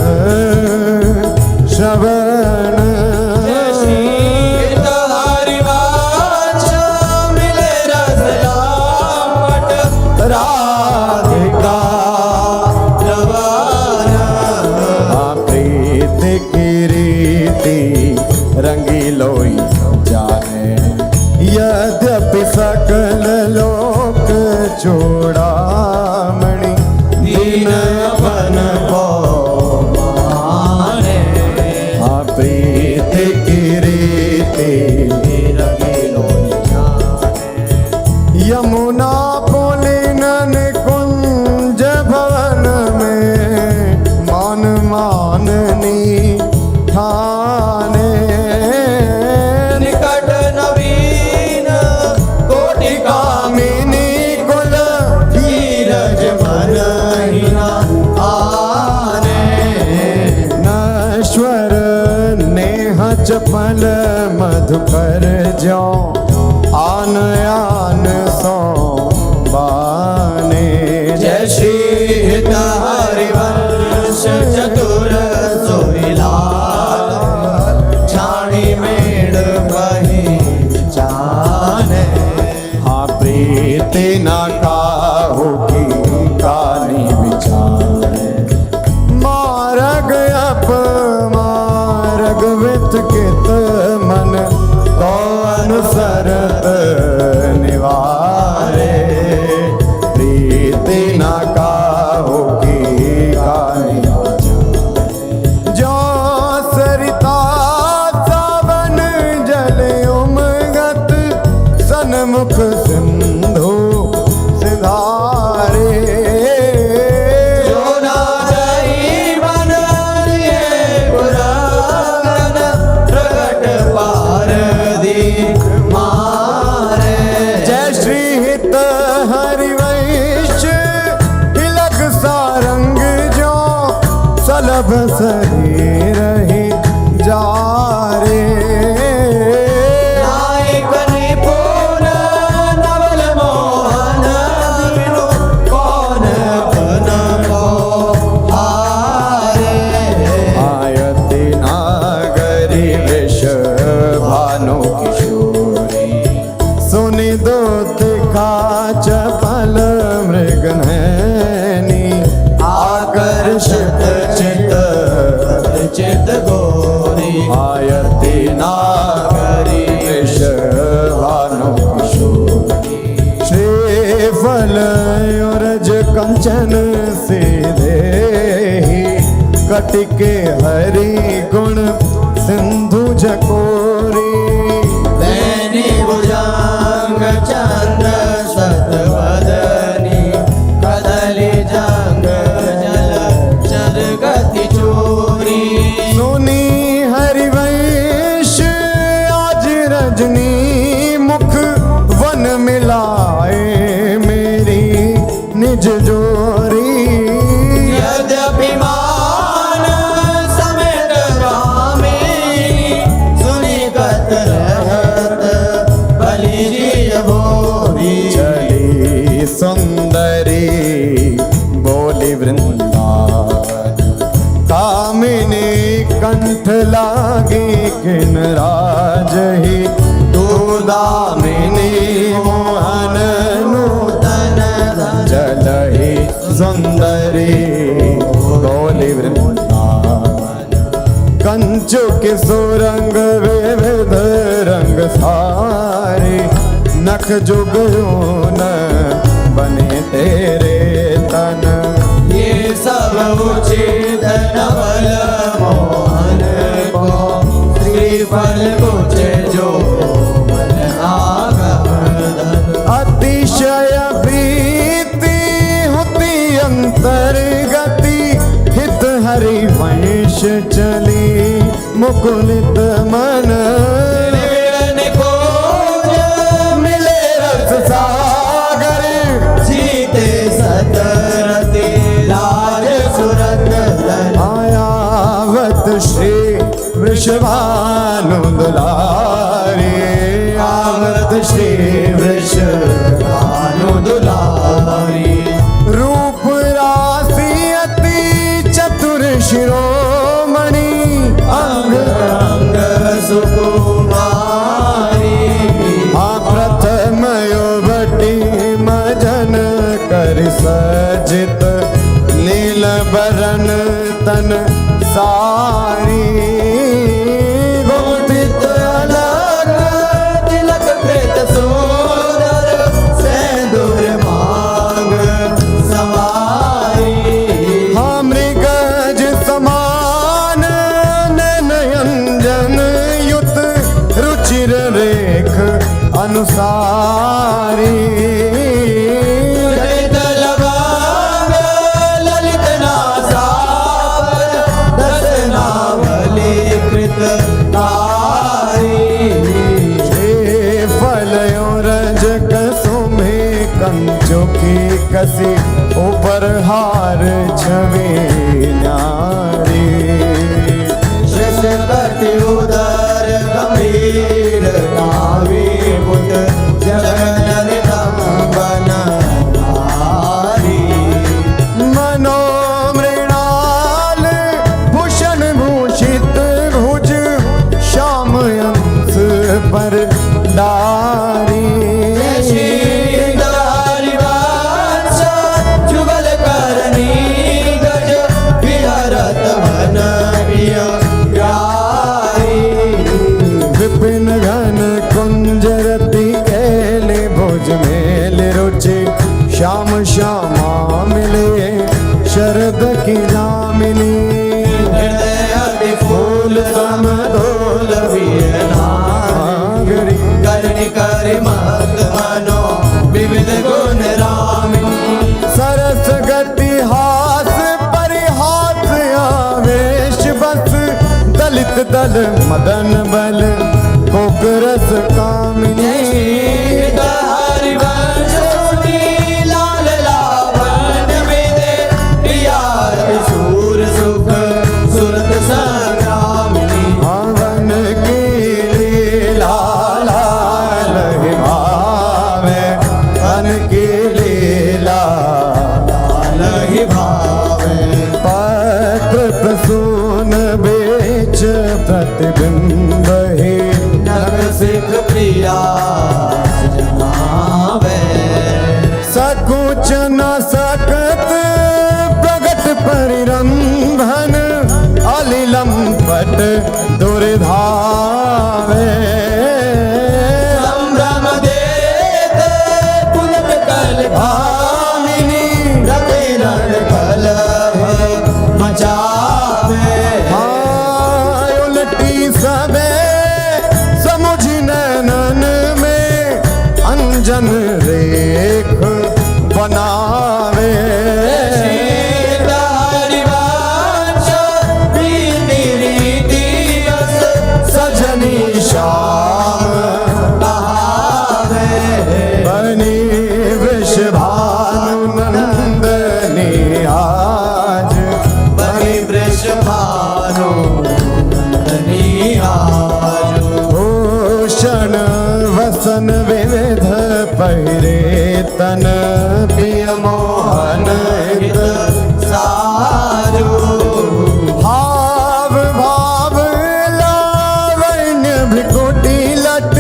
श्रवण
हरिवंश मिले रसलापट राधिका रवन
प्रीत की रीति रंगीलोई जाने यद्यपि सकल लोक चूड़ामणि
दीन अपन को माने
प्रीत की रीति
रंगीलो जाने
यमुना पुलिनन कुंज भवन में मान माननी ठाने
निकट नवीन कोटि कामिनी कुल धीरज मन हिना आने
नश्वर नेह चपल मधुकर जो आन आन सो बाने
जय श्री हित हरिवंश चतुर सोहिलाल छाणी मेड़ बही जाने
हाँ प्रीति न काहू की कानी विचारे मार्ग अपमार्ग वित कित मन तो अनुसरत निवारे प्रीति न काहू की कानी जो सरिता सावन जल उमगत सन्मुख सिंधु सिधारे
जो ना जाई बन लिए पुराण प्रगट पार दी मारे
जय श्री हित हरिवंश तिलक सारंग जो सलभ शरीर ही जा रे
नायक निपुण नवल मोहन बिनु कौन बन को हारे
आयति नागरी विष भानु किशोरी सुनि दूत का चपल मृग नैनी
आकर्षित चित चित गोरी
आयति नागरी विष भानु किशोरी श्रीफल युरज कंचन सीधे ही कटिके हरि गुण सिंधु झकोरी
दैनी
दामिनी मोहन नूतन जलहि सुंदरी गौली वृंदावन कंचुक सुरंग विविध रंग सारे नख जुगनून बने तेरे तन
ये सब उचित नवल मोहन को श्रीफल कुछ जो मन आगमन
अतिशय प्रीति होती अंतर्गति हित हरि वंश चली मुकुलित मन
मिलन को
मिले रस सागर
जीते सतरते राज सुरत
आयावत श्री वृषभानु दुलारी आवत श्री
वृषभानु दुलारी
रूप राशि अति चतुर शिरोमणि अंग
अंग सुकुमारी
प्रथम युवती मजन कर सजित नील बरन तन सारी गोपित अलग
तिलक प्रेत सुंदर सेंदूर मांग सवारी
मृगज समान नयंजन युत रुचिर रेख अनुसारी
ललित लवांग ललित नासावर दस नावली कृत कारी
फलयो रज कसुमे कंचुकी कसी ऊपर हार छवि नारी
श्रेष्ठपति उदर गंभीर नावी मुद जगन बन नारी
मनोमृणाल भूषण भूषित भुज श्याम अंश पर डारी
जुगल करनी गज विहरत मन
विपिन घन कुंजरति केले भुज मेल रुचि श्याम श्यामा मिले शरद की नामिनी
हृदय फूल समदोल
नागरी
करनी कर मत मनो विविध गुण रामिनी
सरस गति हास परिहास आवेश बस दलित दल मदन बल कोकरस कामिनी
हरिवंश सुनी लाल लावण विदे प्रिया सूर सुख सुरत संग्रामिनी
हवन की लीला लाल ही भावे हन की लीला
लहि भावे
पत्र प्रसून बेच प्रतिबिंब ही
नग सिख प्रिया जमावे
सकुच न सकत प्रगट परिरंभन अलिलम पट दुर्धावे
संभ्रम देत पुलक कल भामिनी रति रण कलह मचावे
उलटी सबे समुझ नैनन में अंजन रेख बनावे
हरिवंश बीती रीति यस
सजनी श्याम
बहावे
बनी वृषभानु नंदनी आज
बनी वृषभानु नंदनी आज
भूषण वसन विविध पहिरे तन प्रिय मोहन हित
सारू
भाव भाव लावण्य भ्रिकुटी लट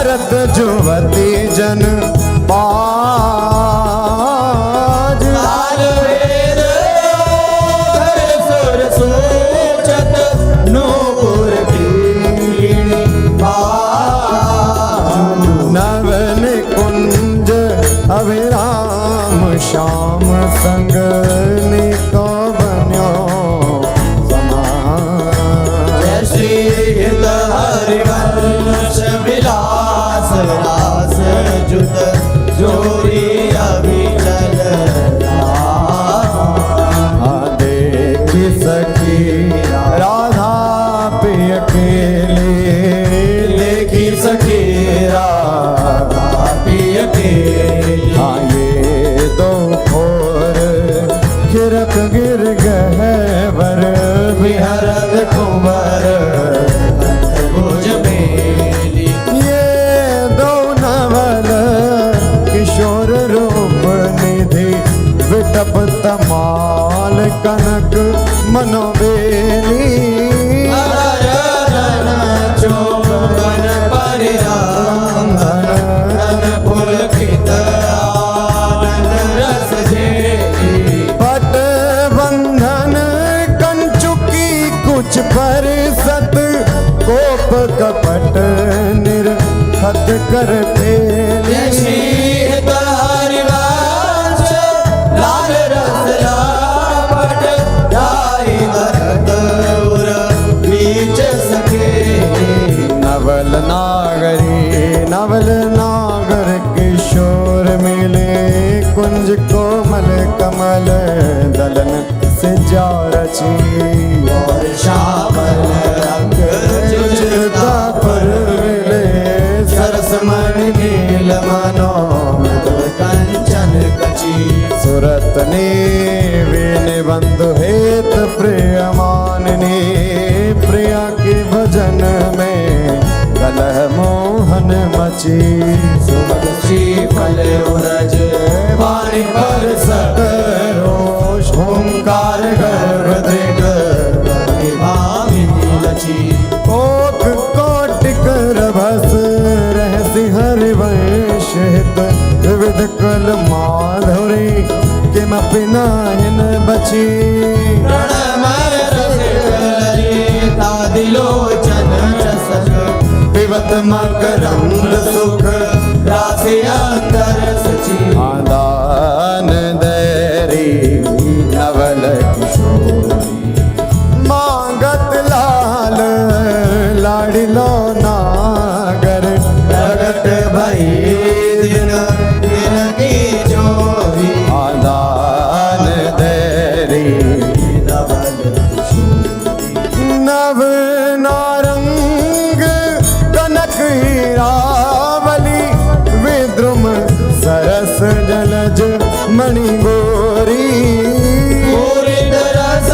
भरत जुवती जन पाज
लाल वेद धर सुर सूचत नूपुर कीणी बाजू
नवन कुंज अभिराम श्याम संग निको बन्यो समान
जय श्री हित हरिवंश विलास रास जुत जोरी अभिचल
देखी सखी राधा पिय अकेले
देखी सखी राधा पिय अकेली
हाँ ये दो खोर खिरक गिर गहवर
विहरत कुंवर भुज मेली
ये दो नवल किशोर रूप निधि विटप तमाल कनक मनोबेली
हरधन चोबन परिरांधन धन पुलकित आनंद रस झेली
पट बंधन कंचुकी कुछ पर सत कोप कपट निर्खत कर
जय श्री
पेली
हित हरिवंश लाल रस लापट जाई भरत उर बीच सखे
नवल नागर किशोर मिले कुंज कोमल कमल दलन से जा रची
और श्यामल रंग जुझता
पर मिले
सरस मणि नील मनो मृदु कंचन कची
सुरत ने वीण बंधु हेत प्रिय माननी प्रिया के भजन में कलह मोहन मची
सुमन श्री फल उरज वाणी पर
रोष
ओंकार गर्भ दृढ़ भामिनी लची
कोट कोटिक रभस रहसि हरिवंश हित विविध कल माधुरी किमपि नाहिन बची
प्रणमय रसिकललिता दिलोचन रसक पिबत मकरंद सुख राशि अंतर सची
आदान दैरी नवल किशोरी मांगत लाल लाडिलो नागर
प्रगट भई दिन दिन की जोरी
आदान दैरी
नवल
नव नारंग कनक हीरावली विद्रुम सरस जलज मणि गोरी
पूरित रस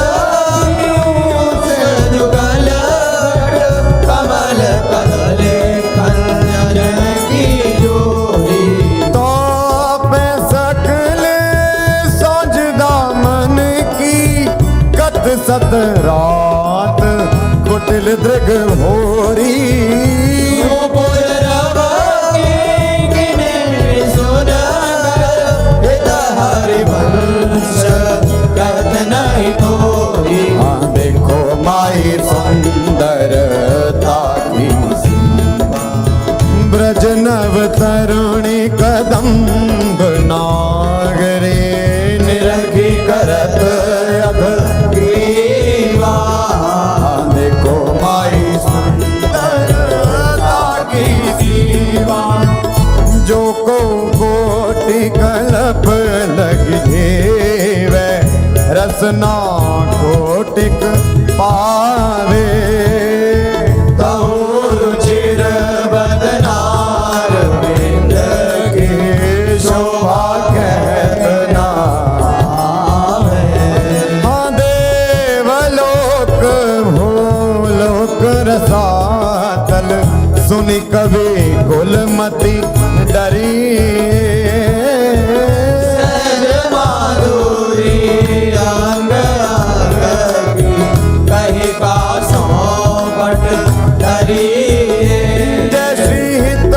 पीयूष जुगल कमल कदले खंजन की जोरी
तो पे सकल सोज दामन की कत सत रात कुटिल दृग भोरी
नूपुर रवि किने सुनगर हित हरिवंश कहत नहीं कोई
हाँ देखो माई सुंदरता की ब्रज नव तरुणी कदम्ब नागरे निरखी करत अध
ग्रीवा
हाँ देखो माई सुंदरता की सीमा जो को कोटि कल्प लग जेवे रसना कोटिक पावे
रुचिर बदनार बिंद
के शोभा कहत ना हाँ देवलोक भूलोक रसातल सुनि कवि कुलमति डरी
सहज माधुरी अंग अंग की कही का सौपट धरी
जय श्री हित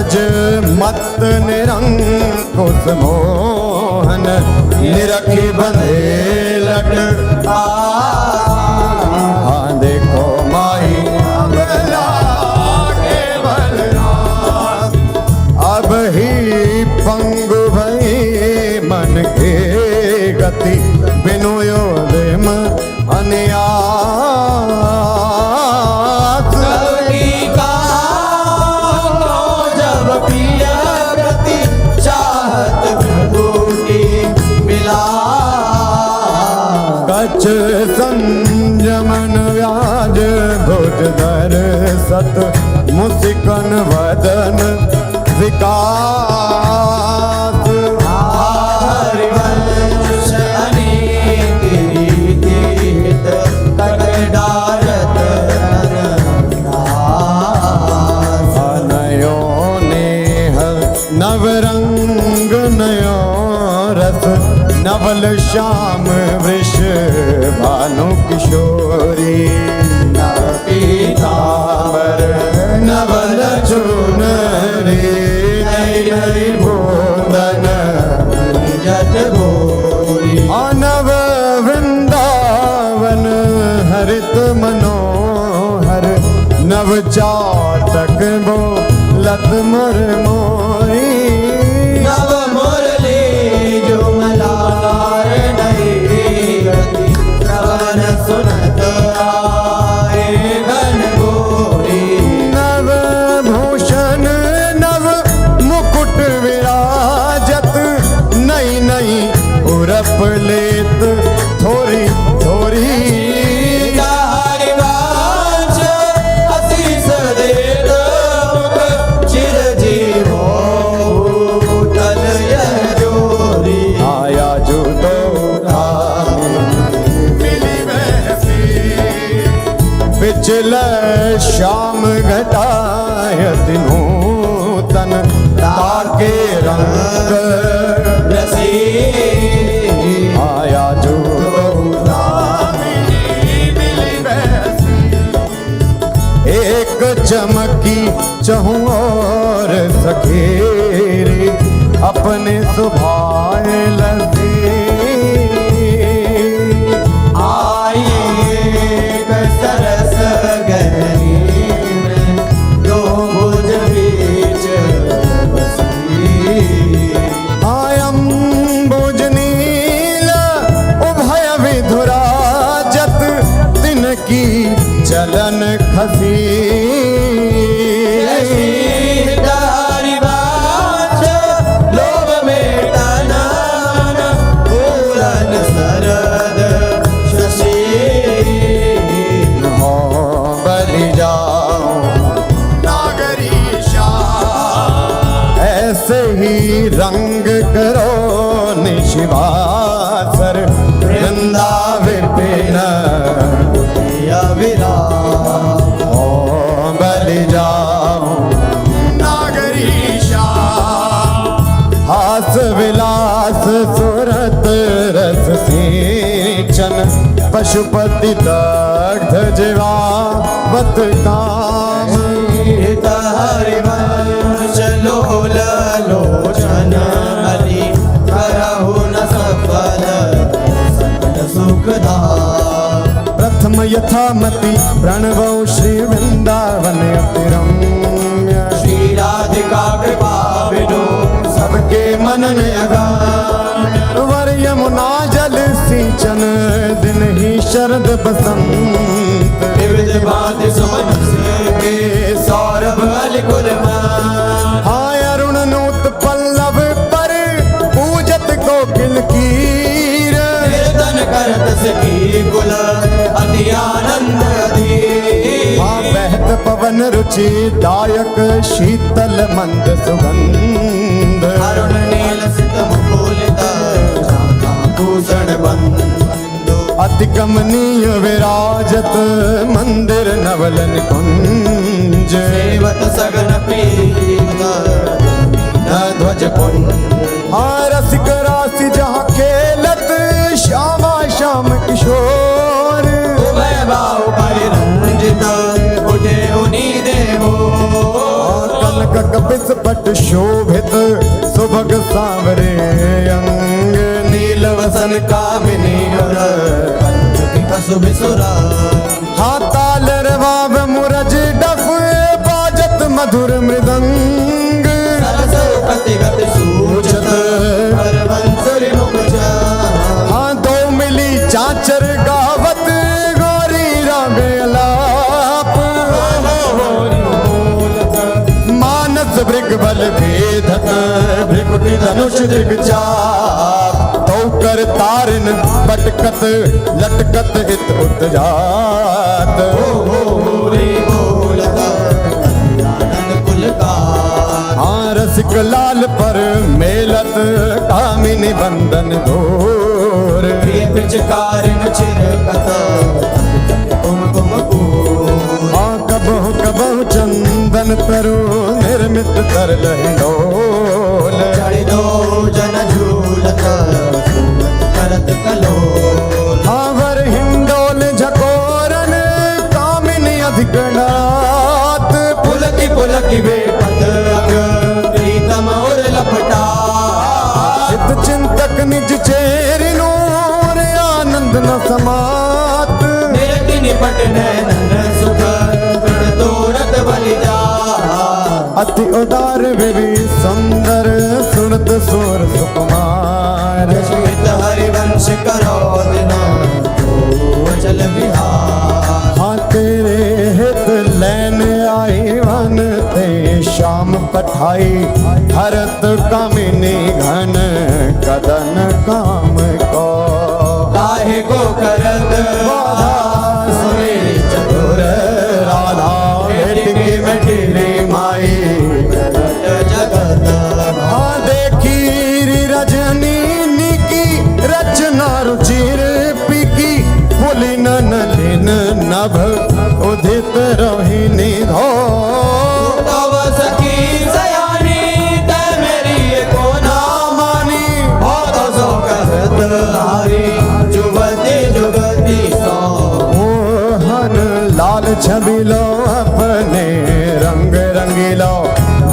ब्रज मत निरंकुश मोहन निरखी बंधे लट हाँ देखो माही अबला केवल रास। अब ही पंगु भई मन के गति बिनु योदेम अन्यास।
कवि का जब प्रिय प्रति चाहत विभूति मिला।
कछ संयमन व्याज भुज धर सत मुस्कन वदन विकास।
हरिवंश अनेक रीति हित कट डारत अनदास।
नयो नेह नवरंग नयो रस नवल श्याम वृष भानु किशोरी।
नव पीतांबर
नवल चुनरी नई नई बोंदन
जट भोरी।
नव वृंदावन हरित मनोहर नव चाटक बो लत मर मोरी।
नव मुरली जो मलार नहीं गति श्रवण सुनत आए घन घोरी।
नव भूषण नव मुकुट विराजत नई नई उरप लेत थोरी थोरी।
हरिवंश आशीष देत मुख चिर जीवो भूतल यह जोरी।
आया जो तो मिली वैसी पिछल श्याम घटायत नूतन ताके रंग
रसी
आया जो एक चमकी चहु और सखेरी अपने सुभाए लसी।
आई एक सरस गहरी में दो भुज बीच बसी।
आयम बुजनील उभय विधुराजत तिनकी चलन खसी।
हरिवंश लोभ में टनन पूरन सरद शशि।
हो बलि जाओ नागरीशा ऐसे ही रंग करो निशिवासर वृंदा विपिन
विराम
ओ बलि जाओ नागरीशा। हास विलास सुरत रस सिंचन पशुपति दग्ध जीवावत काम।
हरिवंश लोल लोचन हरि करहु न सफल सकल सुखदा।
प्रथम यथामति प्रणवौ श्री वृंदावन अति रम्य।
श्री राधिका कृपा बिनु
सबके मनन अगान वर यमुना जल सिंचन दिन ही शरद बसंत।
विविध भांति सुमन के सौरभ अलिकुल
हाय अरुण नूत पल्लव पर पूजत कोकिल कीर।
कीर्तन करत सखी कुल अति आनंद अधीर।
हाँ बहत पवन रुचि दायक शीतल मंद सुगंध।
अरुण नील सित मुकुलित भूषण बंधु।
अति कमनीय विराजत मंदिर नवलन कुंज।
सेवत सगन प्रीत न ध्वज पुंज।
हाँ रसिक राशि जहाँ खेलत श्यामा श्याम किशोर।
उभय बाहु परिरंजित उठे उनी देवो।
कनक कपित पट शोभित सुभग सांवरे अंग नील वसन कामिनी
सुबिसुरा
हाँ ताल रवाब मुरज डफ बाजत मधुर मृदंग
प्रतिगत सूचत हरवंसरी मुखजा
हाँ दो मिली चाचर गावत गौरी रागे अलाप मानस भृग बल भेदत भृकुटी धनुष दिग्चाप तो कर तारन पटकत लटकत हित उत्जात हाँ रसिक लाल पर मेलत कामिनी बंदन घोर
पिचकारिन चिरकत कुमकुम
हाँ कबहु कबहु चंदन तरु निर्मित कर लहिडोल
चढ़ी दो जन झूलत करत कलो
हाँ वर हिंडोल झकोरन कामिनी अधिकनाथ
पुलकी बेपत अग प्रीतम और लपटा
चित चिंतक निज चेरि नूर आनंद न समात
निरति निपट नैनन सुख दृढ़ तोरत बलिजा
अति उदार विवि सुंदर सुनत सुर सुकुमार
श्वेत हरिवंश करो दिन चल बिहार
हाँ तेरे हित लैन आई वन ते शाम पठाई हरत कामिनी घन कदन काम को
काहे को करत बाधा सुने चतुर
राधा भेटकी मेटिली माई
जगत
हाँ देखी रजनी की रचना रुचिर पिकी फुली नलिन नभ उदित रोहिणी धो
तव सखी सयानी ते मेरी को ना
मानी
हो तो सो कहत हारी जुगती जुगती सो
मोहन लाल छबिलो अपने रंग रंगीलो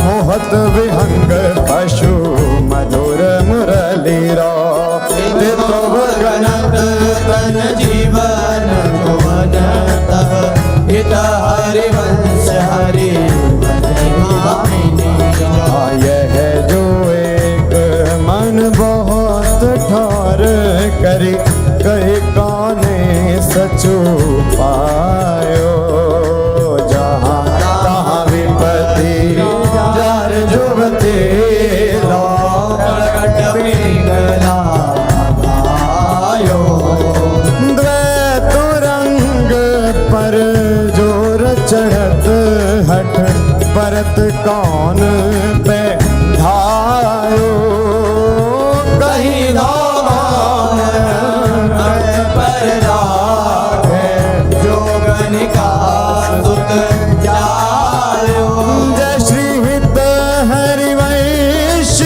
मोहत विहंग पशु मधुर मुरली रो
तो गणत तन जीवन भुवन तह हित हरिवंश हरि
यह जो एक मन बहुत ठार करी कहे काने सचु पायो जहाँ तहाँ विपत्ति जार जुबते लो द्वैत रंग पर जोर चढ़त हठ परत कौन पे धायो
कहीं पर राखे जोगनिका सुत जायो
जय श्री हित हरिवंश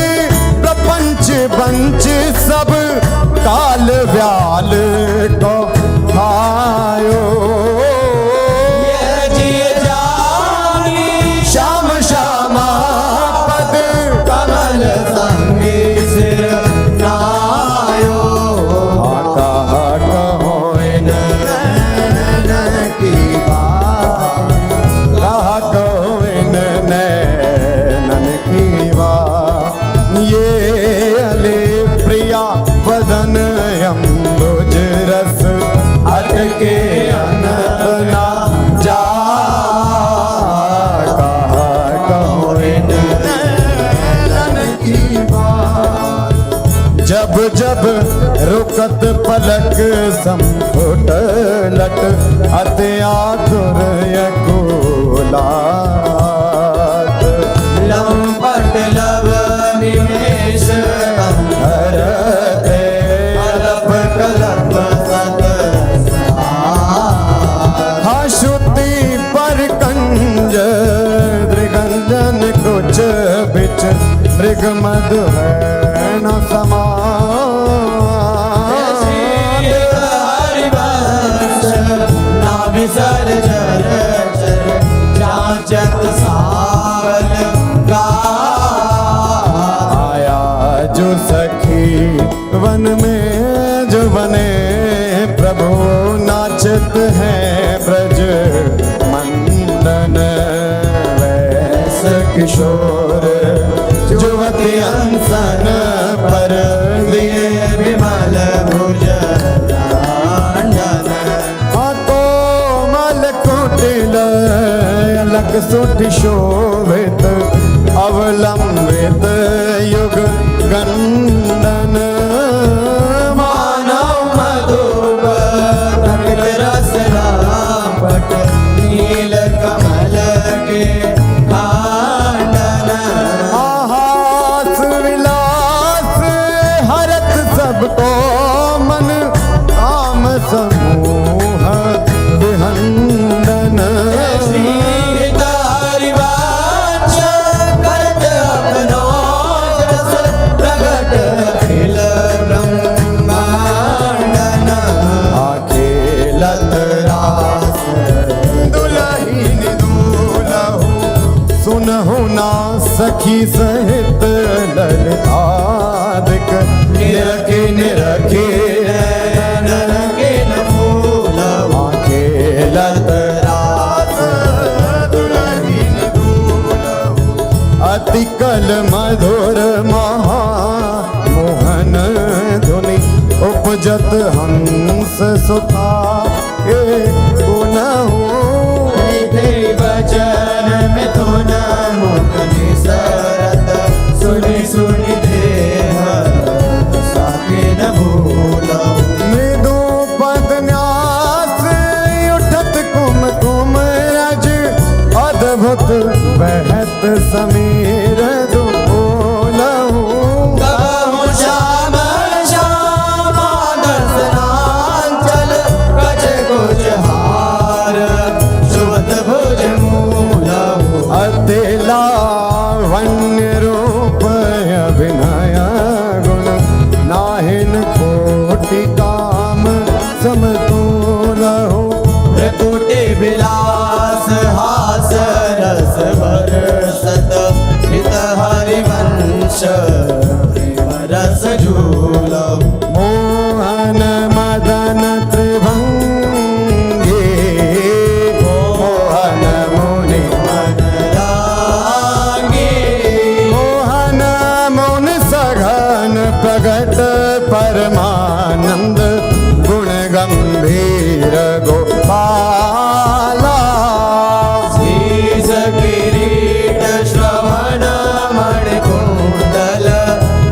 प्रपंच बंच सब काल व्याल को खायो
ये जिय जानी
श्याम श्यामा पद
कमल संगी सिर नायो
कहा कहो इन
की बात
कहा कहो इन नैनन की बात ये अले प्रिया वदन अम्बुज रस अटके अनंत ना जा कहा कहो इन नैनन की बात जब जब रुकत पलक संपुट लट अति आतुर यकुलात
लंपट लव निमेश
हरते
कलप कलप सत
हाँ श्रुति पर कंज दृगंजन कुछ बिच मृग मधु है न समा
हरिवंश ना विसर जर जाचत सावल गा
जो सखी वन में जो बने प्रभु नाचत हैं ब्रज मंडन वैस किशोर जुवती अंसन पर दिए
विमल भुज
कोमल कुटिल अलग सुठ शोभित अवलंबित युग गंडन
मानव मधुप कनक रस रापट नील कमल के कांडन
हास विलास हरत सबको मन काम समूह विहंडन सखी सहित ललितादिक निरखे निरखे
नरके न फूल
आंखे लत रास दुलहीन दूलहु अति कल मधुर महा मोहन धुनि उपजत हंस सुता ए गुनहु
वचन मिथुन मुख निसरत सुनि सुनि देह साके न भूलो
मृदु पद न्यास उठत कुम कुम अज अद्भुत बहत समीर दुलहु
कहूँ श्याम श्यामा दर्शनांचल कछ कुछ हार सुवत भुज मूलहु
अति लावण्य रूप अभिनय गुण नाहिन कोटि काम समतुलहु
प्रकुटि विलास हास रस बरसत हित हरिवंश प्रेम रस झूलहु
मोहन मदन त्रिभंगी मोहन मुनि
मन रागे
मोहन मुन सघन प्रगट परमानंद गुण गंभीर गोपाला
शीश किरीट श्रवण मणि कुंडल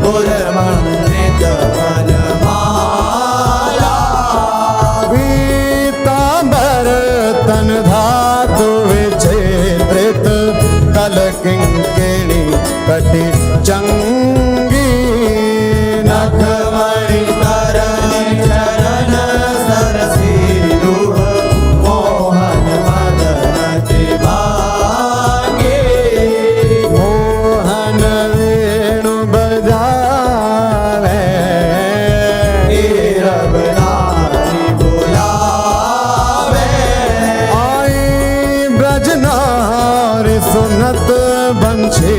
पुरमंडित वनमाला
पीतांबर तन धातु विचित्रित कल किंकिणी कटि चंगी नख
मणि तरणी चरण सरसी रूह मोहन मदन त्रिभागे
मोहन वेणु बजावे
नीरव नारी बुलावे
आई ब्रजनार सुनत बंशी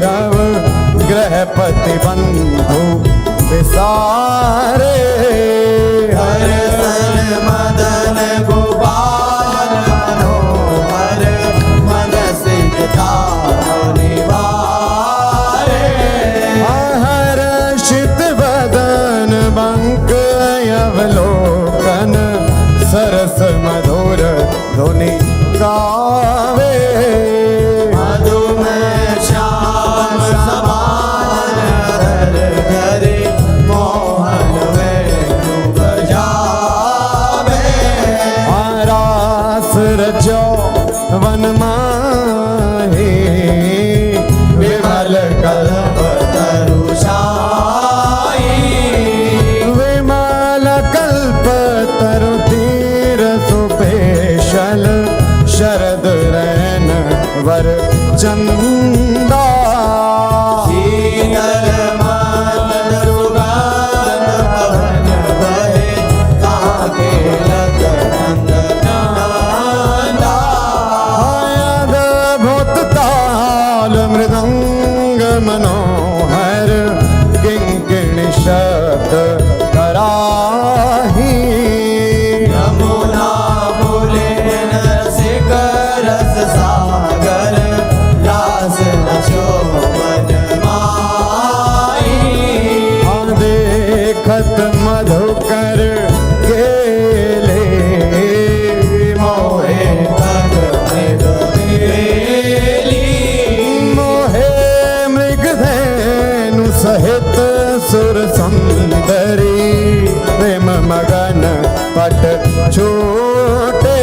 रव गृहपति बंधु विसारे
हरसन मदन गोपाल मनोहर मन सिद्धा निवारे
हर्षित बदन बंक अवलोकन सरस मधुर धुनि गावे
मधुमेह श्याम समान हर घरे मोहन वेणु
देखत मधुकर गेले मोहे मोहे मृगधेनु सहित सुर सुंदरी प्रेम मगन पट छूटे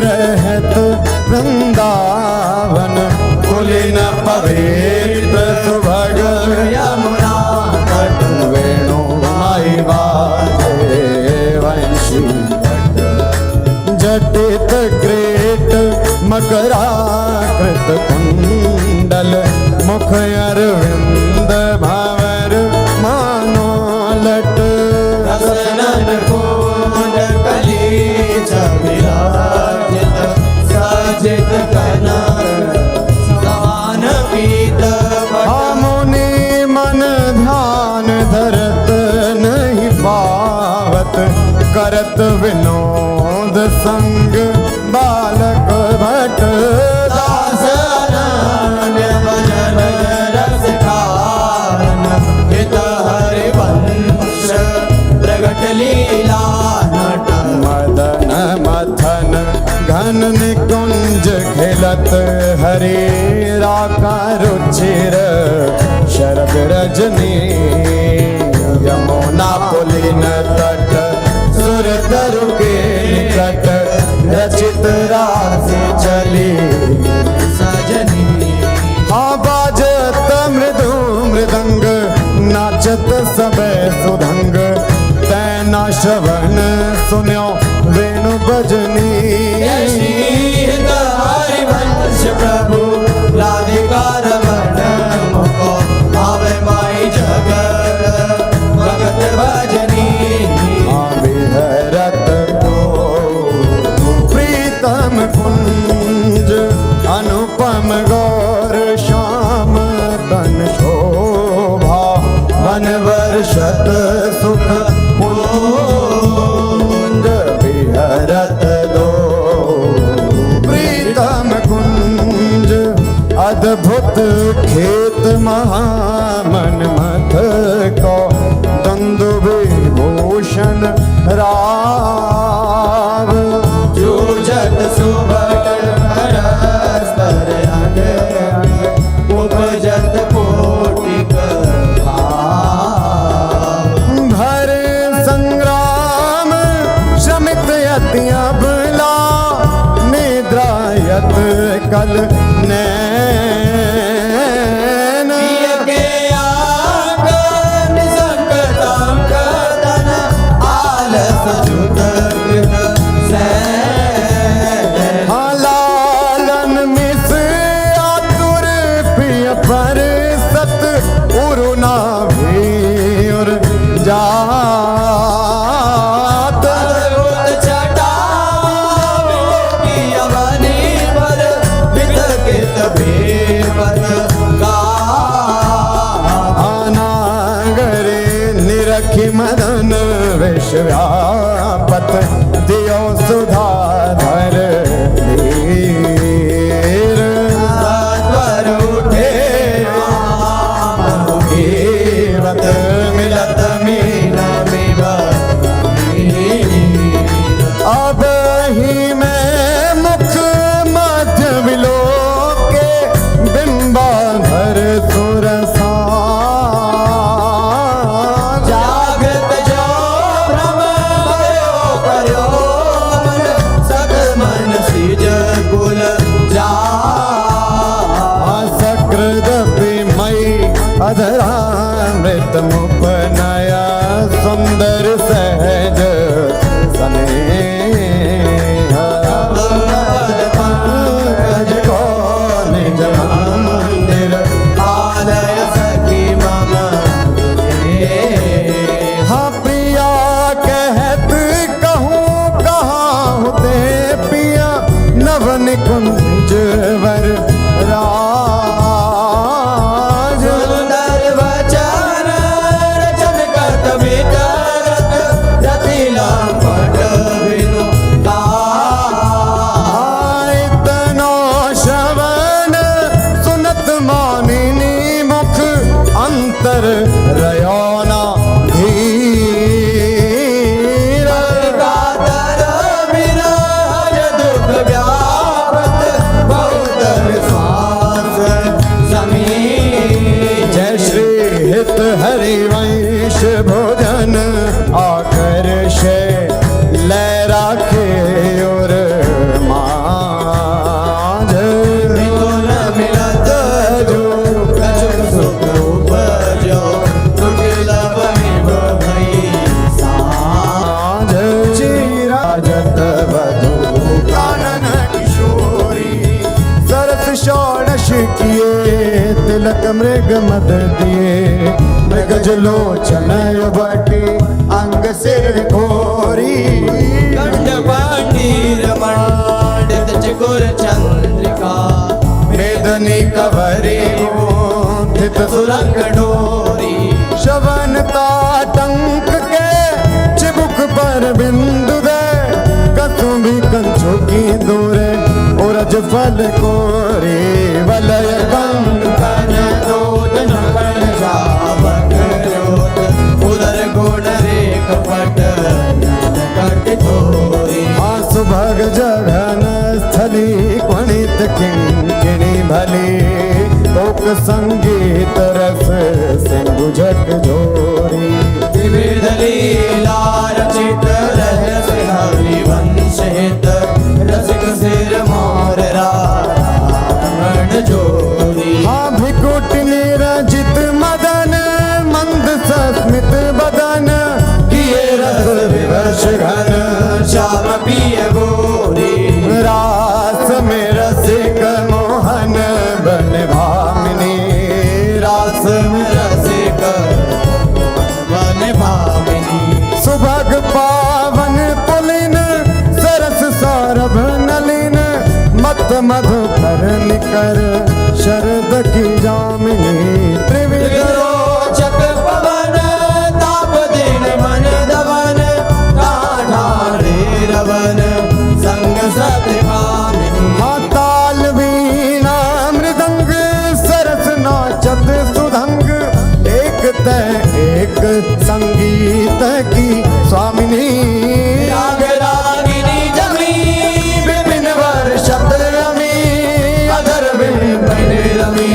रहत वृंदावन कुलीन पवित्र सुभग यमुना तट वेणु माई बाजे वंशी जटित ग्रेट मकराकृत कुंडल मुख अरविंद भंवर मानो लट मुनि मन ध्यान धरत नहीं पावत करत विनोद संग बालक भट दास अनन्य भजन रस कारण हित हरि वंश प्रगट लीला नट मदन मथन घन निकुंज खिलत हरे राका रुचिर शरद रजनी यमुना पुलिन तट सुर तरु के निकट रचित राशि चली सजनी बाजत मृदु मृदंग नाचत सबे सुधंग तैना श्रवण सुन्यो वेणु भजनी हरिवंश प्रभु राधिका रमण मुको आवे माई जगत भगत भजनी विहरत तो प्रीतम कुंज अनुपम गौर श्याम तन शोभा वन वर्षत सुख कुंज विहरत दो प्रीतम कुंज अद्भुत खेत महामन मथ को दंदु विभूषण राव जूझत सुभट परस्पर अंग उपजत कोटिक भर संग्राम श्रमित यतिया भला निद्रायत कल नैन के आगन संकटांक तन आलस जुत गृह सैन लालन मिस आतुर प्रिय पर सत उरुना भीर जात छटा यवनी पर विदकित भीमत नागरे निरखि मदन विश्व्यापत दियो सुधाधर वीर पर उठे मुखीवत मिलत मीन अब ही मैं मुख मध्य विलोके बिंबाधर सुरसा जागत जो भ्रम भयो करो मन सग मन सिज कुल जा सकृदपि मई अधरामृत मुपनया सुंदर सहज सने तिलक मृग मद दिए मृग जलोचन बटी अंग सिर घोरी
कंठपाटीर मंडित चकोर चंद्रिका
वेदनी कवरी थित
सुरंग डोरी
शवनता टंक के चिबुक पर बिंदु दे कसुंभी कंचों की दूरे उरज फल कोरे वलय कंकन
दूत नकन जावक जोत उदर गुण रेख पट कट तोरी
सुभग जघन स्थली क्वणित किंकिणी भली तोक संगीत रस सिंधु झक झोरी
विविध लीला रचित रहस्य हरिवंश हित रसिक सिर मोर रावण जोरी
भिकुट निरजित मदन मंद सस्मित बदन
किए रस विवश घन श्याम पिय गोरी
रास में रसिक मोहन बन भामिनी
रास में रसिक वन भामिनी
सुभग पावन पुलिन सरस सौरभ नलिन मत मधुकर निकर शरद की जामिनी त्रिविध
रोचक पवन ताप दिन मन दवन काढ़ारे रवन संग सतकामिनी
ताल वीणा मृदंग सरस नाचत सुधंग एक तय एक संगीत की स्वामिनी
राग रागिनी जमी विपिन वर्षत रमी अधर विपिन रमी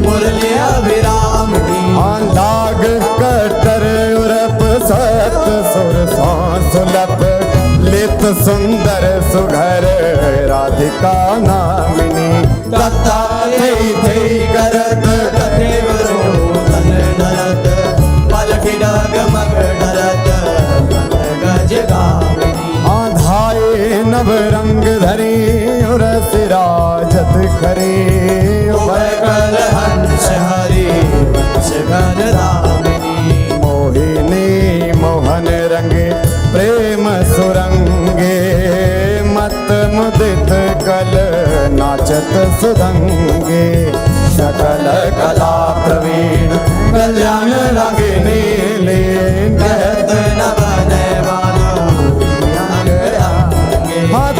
मुरली अभिरामिनी
लाग कटर उरप सत सुर सुलभ लित सुंदर सुघर राधिका नामिनी
दत्ता थे करत कथेवरो तन नरत पलक डाग मग डरत गज गामिनी
आधाए नव रंग धरी उरस राजत करे
उभय कल हंस हरि वंश घन रामिनी
मोहिनी मोहन रंगे प्रेम सुरंगे मत मुदित कल नाचत सुधंगे सकल कला प्रवीण कल्याण रंगिनी लीन
कहत न बने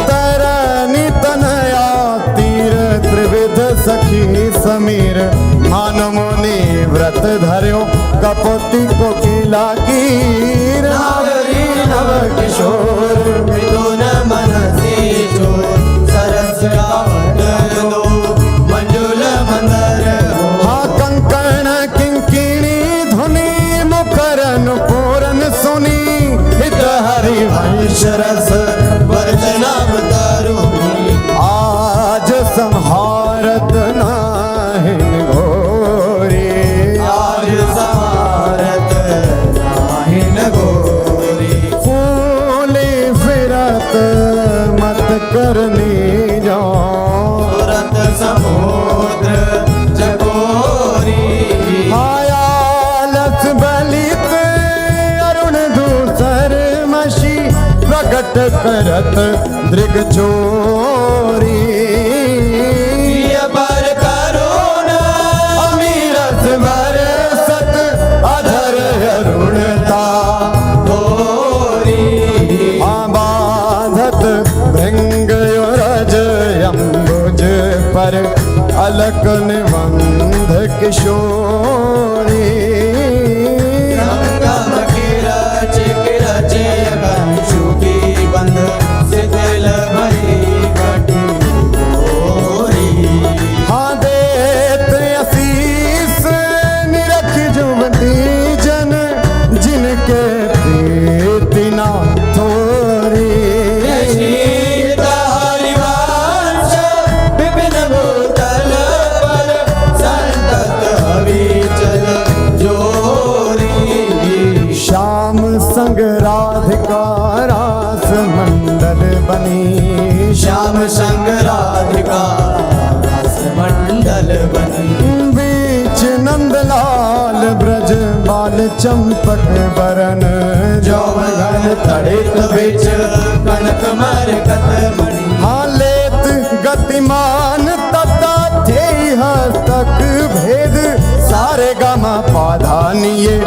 तरनी तनया तीर त्रिविध सखी समीर मान मुनि व्रत धर्यो कपोती कोकिला कीर
नागरी नव किशोर मृदुन मनसी चोर सरस गावत दो मंजुल मंदर हो
कंकण किंकिणी धुनी मुखरन पूरन सुनी हित हरि वंश रस
वर्जनम तरुणी
आज संहारत नाहिन घोरी
आज समारत नाहिन गोरी
फूली फिरत मत करनी जो
तुरत समुद्र जगोरी
आयालस बलित अरुण दूसर मशी प्रकट करत दृग चोरी
पर करुण
अमीरस बरसत अधर अरुणता
गोरी
बाधत भृंग रज अम्बुज पर अलक निबंध किशोरी
संगम किरच किरच कंशु की बंध शिथिल भरी कटी गोरी
हाँ देत असीस निरख जुवती जन जिनके प्रीति ना थोरी
शीत हरिवंश विपिन भूतल पर संतत अविचल जोरी
श्याम संग राधिका रास मंडल बनी
श्याम संग राधिका रस मंडल बनी
चंपक बरन
जौवन तड़ित बिच कनक मरकत मणि
हाँ लेत गतिमान तता थे हस्तक भेद सारे गामा पाधानिये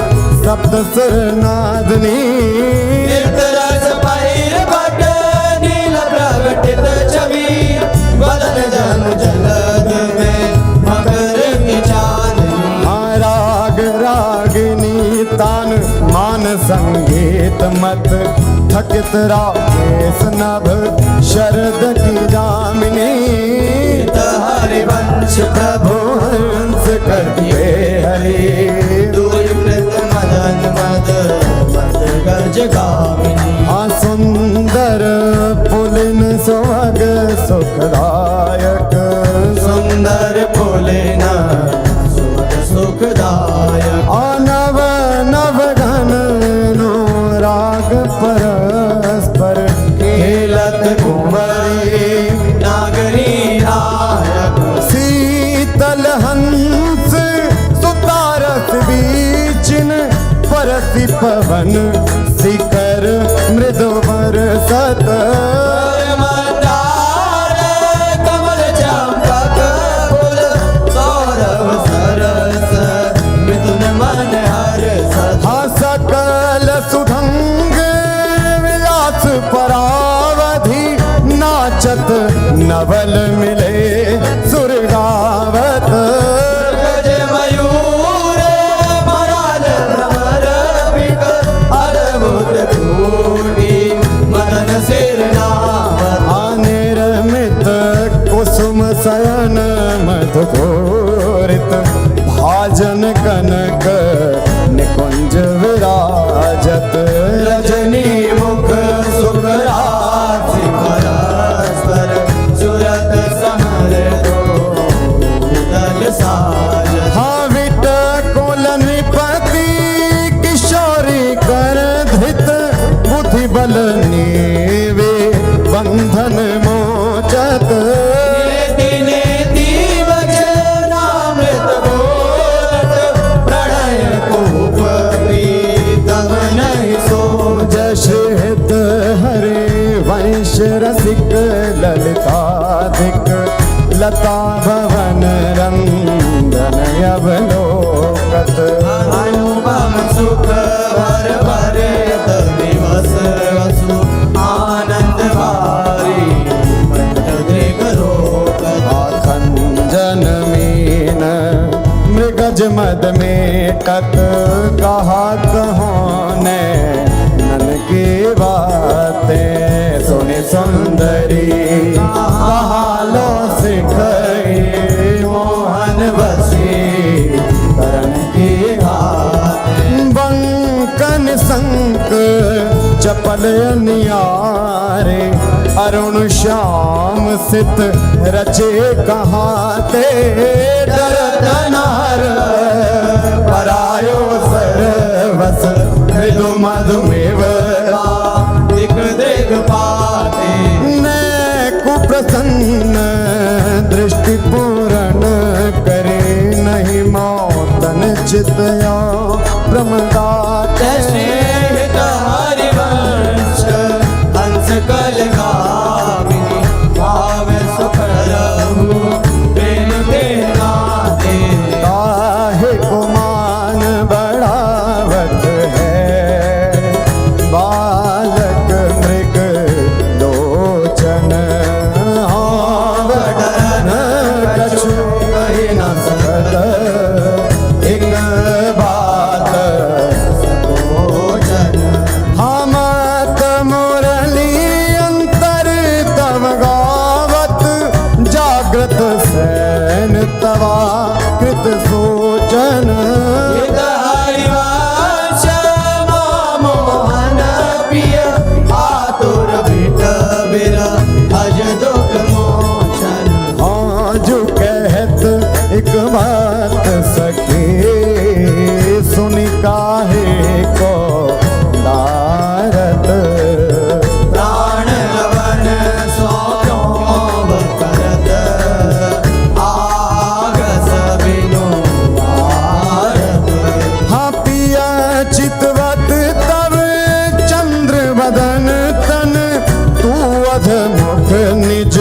सप्त सुर नादनी
निरस पैर भट नील प्रगटित छवि बदन जन जलद में मकर की चांदनी
हाँ राग रागिनी तान मान संगीत मत थकित राकेश नभ शरद की जामिनी
हरिवंश प्रभु
हंस करके हरे
दूरीकृत मदन मद मद गज गामिनी
हाँ सुंदर पुलिन सुहाग सुखदायक
सुंदर पुलिन सुख सुखदायक
नव नव घन नो राग परस्पर
खेलत कुंवरी नागरी नायक
शीतल हंस सुतारस बीचिन परसी पवन शिखर मृदु बरसत
मंदार कमल चंपक फूल सौरभ सरस मिथुन मन हर्षत
हाँ सकल सुधंग विलास परावधि नाचत नवल मिले सुरगावत
गज मयूर मराल भ्रमर बिक अद्भुत कोटि मदन सिर नावत
निर्मित कुसुम शयन मधुकोरित भाजन कनक निकुंज विराजत
रजनी मुख सुखरासि परस्पर सुरत समर दो दल साज
हाँ विट कुल नृपति किशोरी कर धृत बुद्धि बल नीवे बंधन मोचत
नेति नेति वचनामृत बोलत प्रणय कूप प्रीतम नहीं सोच
जश हित हरे वंश रसिक ललिताधिक लता भवन रंदन अवलोकत
अनुपम सुख भर भरे दिवस वसु आनंद भारी पंच दृग रोकत
खंजन मीन मृगज मद मेटत कहा कहो ने नन की बातें सुनि सुंदरी कहालो सिखई
मोहन बसी करण की घात
बंकन संक चपल नियारे अरुण श्याम सित रचे कहाते डरत नार परायो सरवस मृदु मधुमेव
दिख दृग पाते
ने कुप्रसन्न दृष्टि पूर्ण करे नहीं मौतन चितया प्रमदाते
श्रेष्ठ हरिवंश हंस कल गामिनी भाव सुखरहु प्रेम के नाते
काहे गुमान बढ़ावत है बालक मृग लोचन आवडन कछु कहि न सकत एक बात बध मुख निज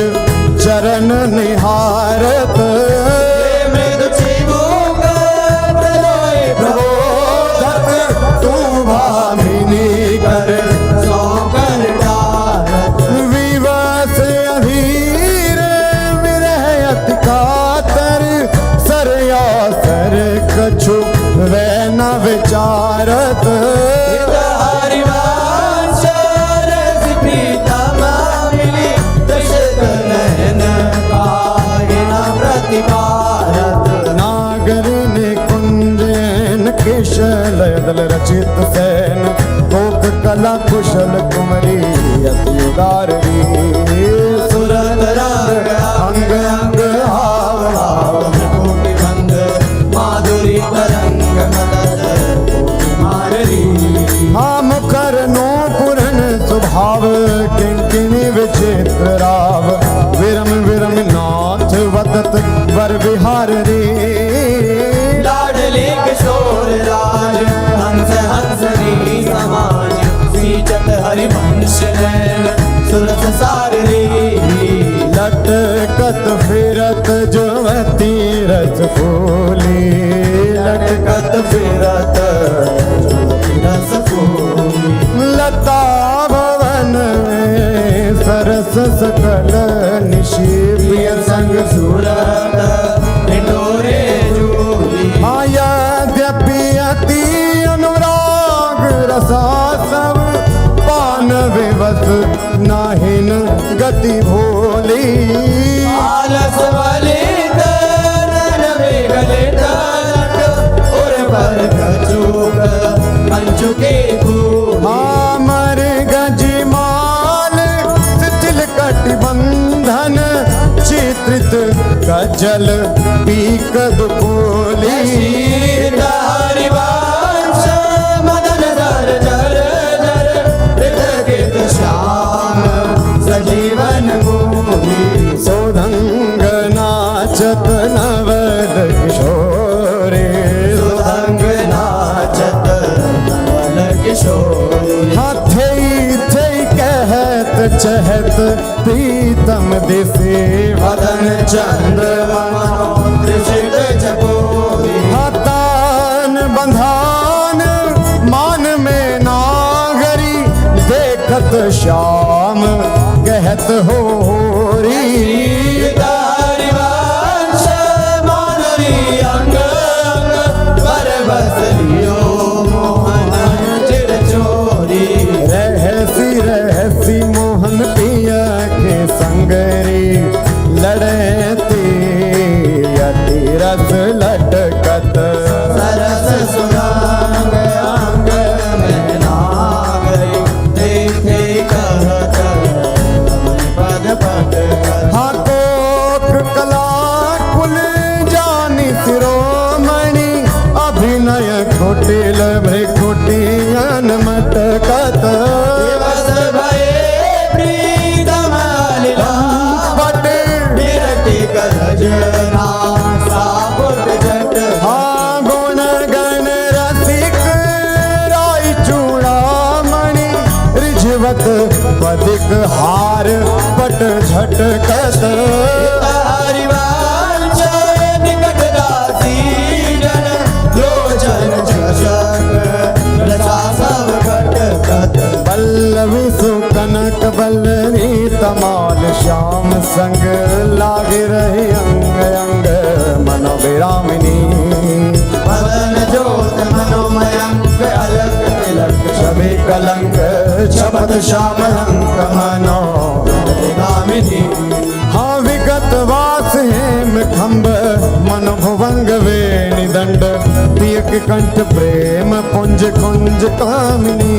चरण निहारत
मृदु चिबुक प्रलोय
प्रबोधक तू भामिनी कर
सौकर डारत
विवश अधीर विरह अति कातर सरया सर कछु वै न विचारत
हरिवंश रस प्रीतम मिली दशरथ नयन काहे न प्रतिपारत
नागर ने कुंजन केशल दल रचित सैन कोक कला कुशल कुमरी अति उदारी
सुरत रंग
अंग अंग हाव हाव
कोटि भंग माधुरी तरंग मदद कोटि माररी
हाँ मुखर नो पुरन स्वभाव किंकिणी विचित्र राव विरम विरम नाथ वदत वर विहार रे
लाडले किशोर राज हंस हंसनी समाज सीचत हरिवंश नैन सुरस सार रे
लटकत फिरत जुवती रस फूली लटकत फिरत
रस फूल
लता भवन में सरस सकल निशि प्रिय संग
सूरत निटोरे जूली
यद्यपि अति अनुराग रसा सब पान विवश नाहिन गति भोली
आलस वलित नन विगलित लट उर पर कचूक कंचुके फूल
अमर गजमाल शिथिल कटिबंधन चित्रित कजल पीक दुपोली
हरिवंश मदन दर जर जर हृदय श्याम सजीवन मोही
सोधंग नाचत नवल किशोरे
सुरंग नाचत नवल किशोरी
हाथे थे कहत चहत प्रीतम दिसे
वदन चंद्र मनोदृशित चकोरी
हतान बंधान मान में नागरी देखत श्याम कहत हो री
हरिवंश माधुरी अंग अंग पर बस लियो मोहन चिर चोरी
रहसी रहसी मोहन पिया के संगरी लड़ती अति रस लटकत
सरस सुरंग अंग में नागरी देखे कहत पद पद
हाँ कोक कला कुल जानी शिरोमणि अभिनय कुटिल भ्रिकुटियन मटकत
दिवस भये प्रीतम लीला
बट
विरति करजना सापुट जट
हाँ गुण गण रसिक राई चूड़ामणि रिझवत पदिक हार पट झटकत
हरिवंश निकट दासी जन लोचन चषक रचा सब घटकत
पल्लवी सुकनक बल्लरी तमाल श्याम संग लागे रही अंग अंग मनोविरामिनी
मदन ज्योत मनोमयंक अलक तिलक
छवि कलंक छपत श्याम अंक मनो
गामिनी
हाँ विगत वास हेम खम्ब मन भुवंग वेणि दंड पियक कंठ प्रेम पुंज कुंज कामिनी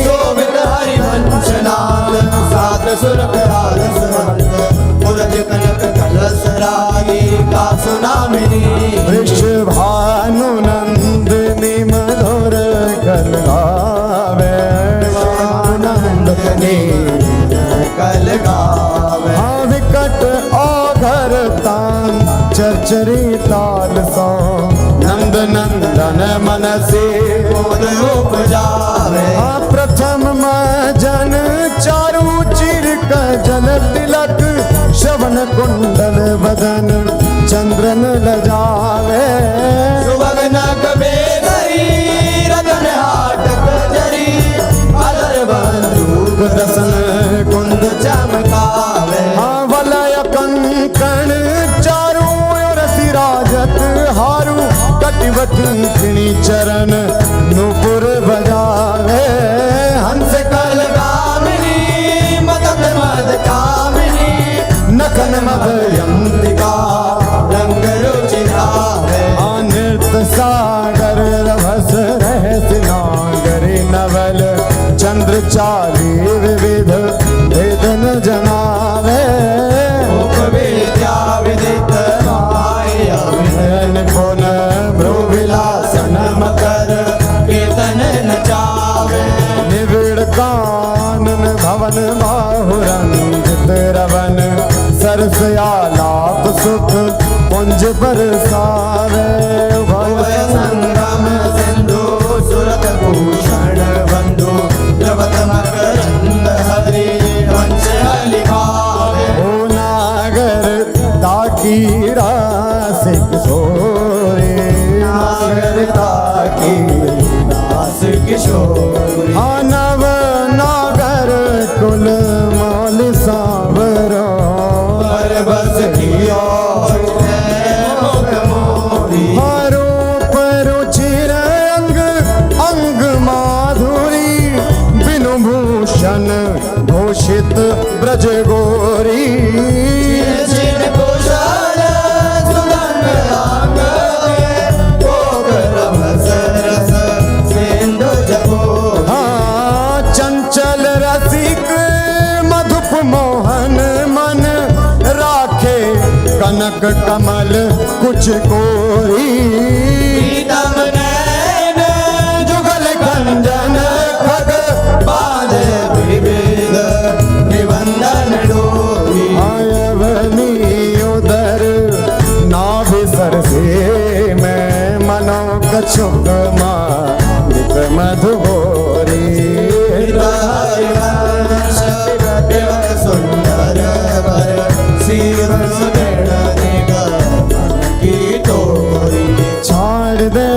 शोभित हरिवंश नाम सात सुर कराल सुरंग उरज कनक कलश रागी का सुनामिनी
वृषभानु नंदिनी मधुर कल गावे नंदनी
कल गावे
हाँ विकट औघर तान चरचरी ताल सो नंद नंदन मन से
बोध उपजावे
हाँ प्रथम मजन चारु चिर कुंडल तिलक श्रवण कुंडल बदन चंद्रन लजावे
सुभग नग बेधरी रतन हाटक जरी अलर बंदूक दसन कुंद चमकावे
वलय कंकण चारू ओर सिराजत हारू कटिवकिंकिणी चरण नूपुर बजावे
हंस कल कामिनी मदद मद कामिनी नखन मदयंतिका रंग रुचिरावे
नृत्य सागर रभस रहस नागरी नवल चंद्र चाली विविध वेदन जनावे
मुख विद्या विदित माया
निपुण
भ्रुविलासन मकर कीर्तन नचावे
निविड़ कानन भवन बाहुरंजित रवन सरस आलाप सुख पुंज बरसावे
भय संगम सिंधु सुरत भूषण बंधु द्रवत मकरंद हरि वंश लिखावे
ओ नागर ताकी रासिक सोरे
नागर ताकी दास किशोरी
नव नागर कुल मौल सावरो
पर बस कियो मुख मोरी
हारो परो चिर अंग अंग माधुरी बिनु भूषण भूषित ब्रज गोरी
चिर कुशल सुगंध अंग कोकर रस रस सिंधु जपो
चंचल रसिक मधुप मोहन मन राखे कनक कमल कुछ कोरी
प्रीतम नैन जुगल कंजन खग बांधे विविध निबंधन डोरी
आयवनी उदर नाभि सरसे में मनो कछुक मालिक मधुगोरी
हरिवंश देवक सुंदर वर सीवन सुदृढ़ निगम की तोरी
छाड़ दे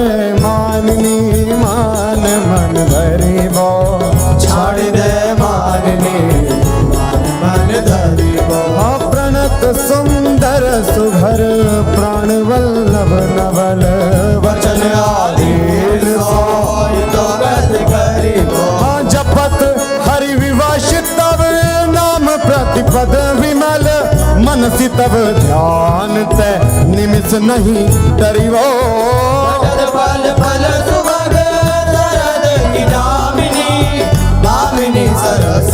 माननी मान मन भरी बो
छाड़ दे माननी मन धरी बो
प्रणत सुंदर सुभर प्राण वल्लभ नवल
वचन आधीन सोई तो गत करी बो
जपत हरि विवश तब नाम प्रतिपद विमल मनसी तब ध्यान ते निमिष नहीं डरिवो
फल फल सुभग शरद की दामिनी दामिनी सरस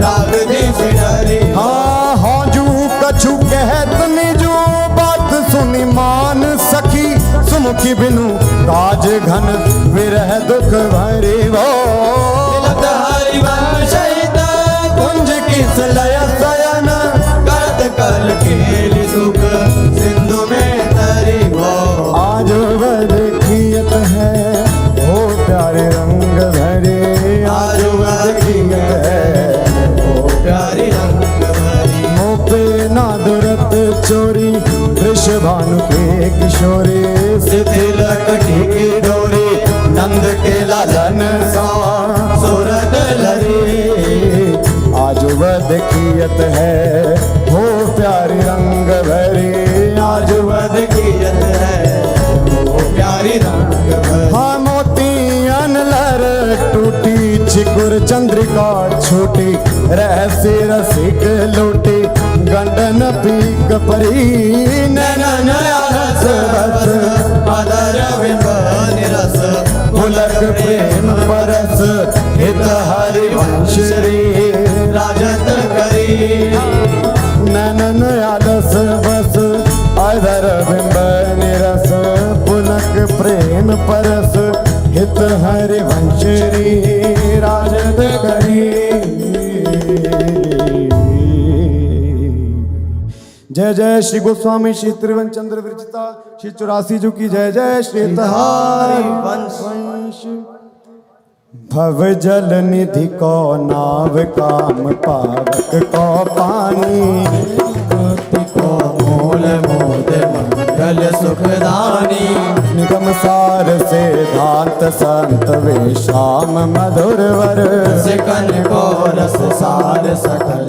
राग देश डरी
हाजू कछु कहत निजो बात सुनी मान सखी सुमुखी बिनु काज घन विरह दुख भरी वो
तिलक हरिवंश कुंज किस लय सयन करत कल खेल सुख सिंधु में तरी वो
आज वह देखियत है ओ प्यारे रंग भरे
आज वह देखियत है ओ प्यारी रंग भरी
मोपे नादरत चोरी वृषभानु के किशोरी
शिथिल कटी की डोरी नंद के लालन सा सूरत लरी
आज वह देखियत है हो प्यारी रंग भरी
आज वह देखियत है ओ प्यारी रंग भरी
हाँ मोतियन लर टूटी चिकुर चंद्रिका छोटी रहस्य रसिक लूटी गंडन पीक परी
नैनन रस बस अदर बिंब निरस पुलक प्रेम परस हित हरिवंश रे राजत करी
नैनन आलस बस अधर बिंब निरस पुलक प्रेम परस हित हरिवंश री राजत करी जय जय श्री गोस्वामी श्री त्रिवन चंद्र विरचिता श्री 84 जी की जय जय श्री हरि वंश भव जल निधि को नाव काम पावक को पानी
को मूल मोद मंगल सुखदानी
निगम सार से धांत संत वे श्याम मधुर वर
सिकन को रस सार सकल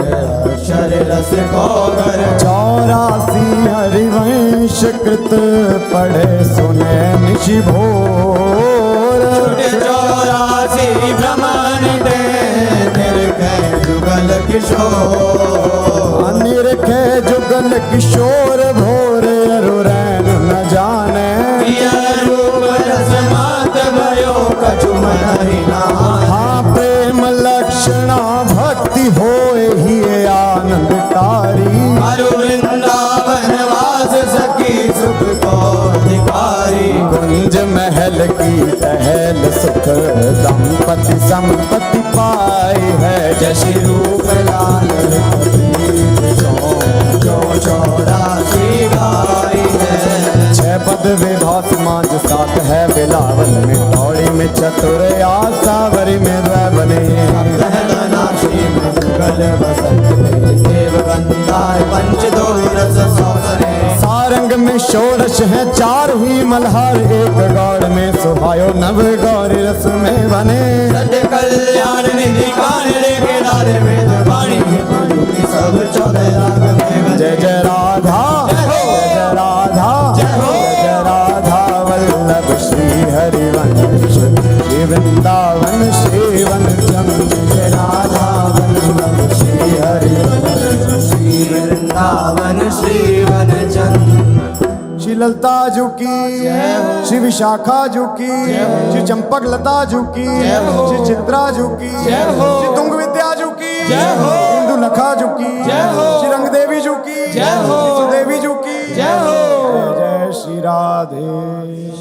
अक्षर रस को गर
84 हरिवंश कृत पढ़े सुने निशि भोर
84 ब्रह्मांड निरखे जुगल किशोर
निरखे जुगल किशोर भोर अरुरैन न जाने
रूप रस मात भयो कछु मन ही नाहि
हाँ प्रेम लक्षणा भक्ति होए ही आनंदकारी
हरु वृंदावन वास सखी सुख को अधिकारी
कुंज महल की टहल सुख दंपति संपत्ति पाई है
जशि रूप लाल जो 84 गाई है
6 पद विधा समाज सात है बिलावल में दौड़ी में चतुर आसावरी में बने
नाशी में जुगल बसंत देव गंधार पंच दो रस सौसरे
सारंग में षोडश है 4 ही मल्हार एक गौड़ में सुहायो नव गौरी रस में बने
सत्य कल्याण निधि कानड़े के नारे वेद वाणी सब 14 राग में
जय जय राधा जय जय राधा जय राधा वल्लभ श्री हरिवंश श्री वृंदावन श्री वनचम जय राधा वल्लभ श्री हरिवंश
श्री वृंदावन श्री वनचंद
श्री ललता जू की श्री विशाखा जू की श्री चंपक लता जू की श्री चित्रा जू की श्री तुंग विद्या जू की इंदु लखा जू की श्री रंग देवी जू की श्री सुदेवी जू की जय जय श्री राधे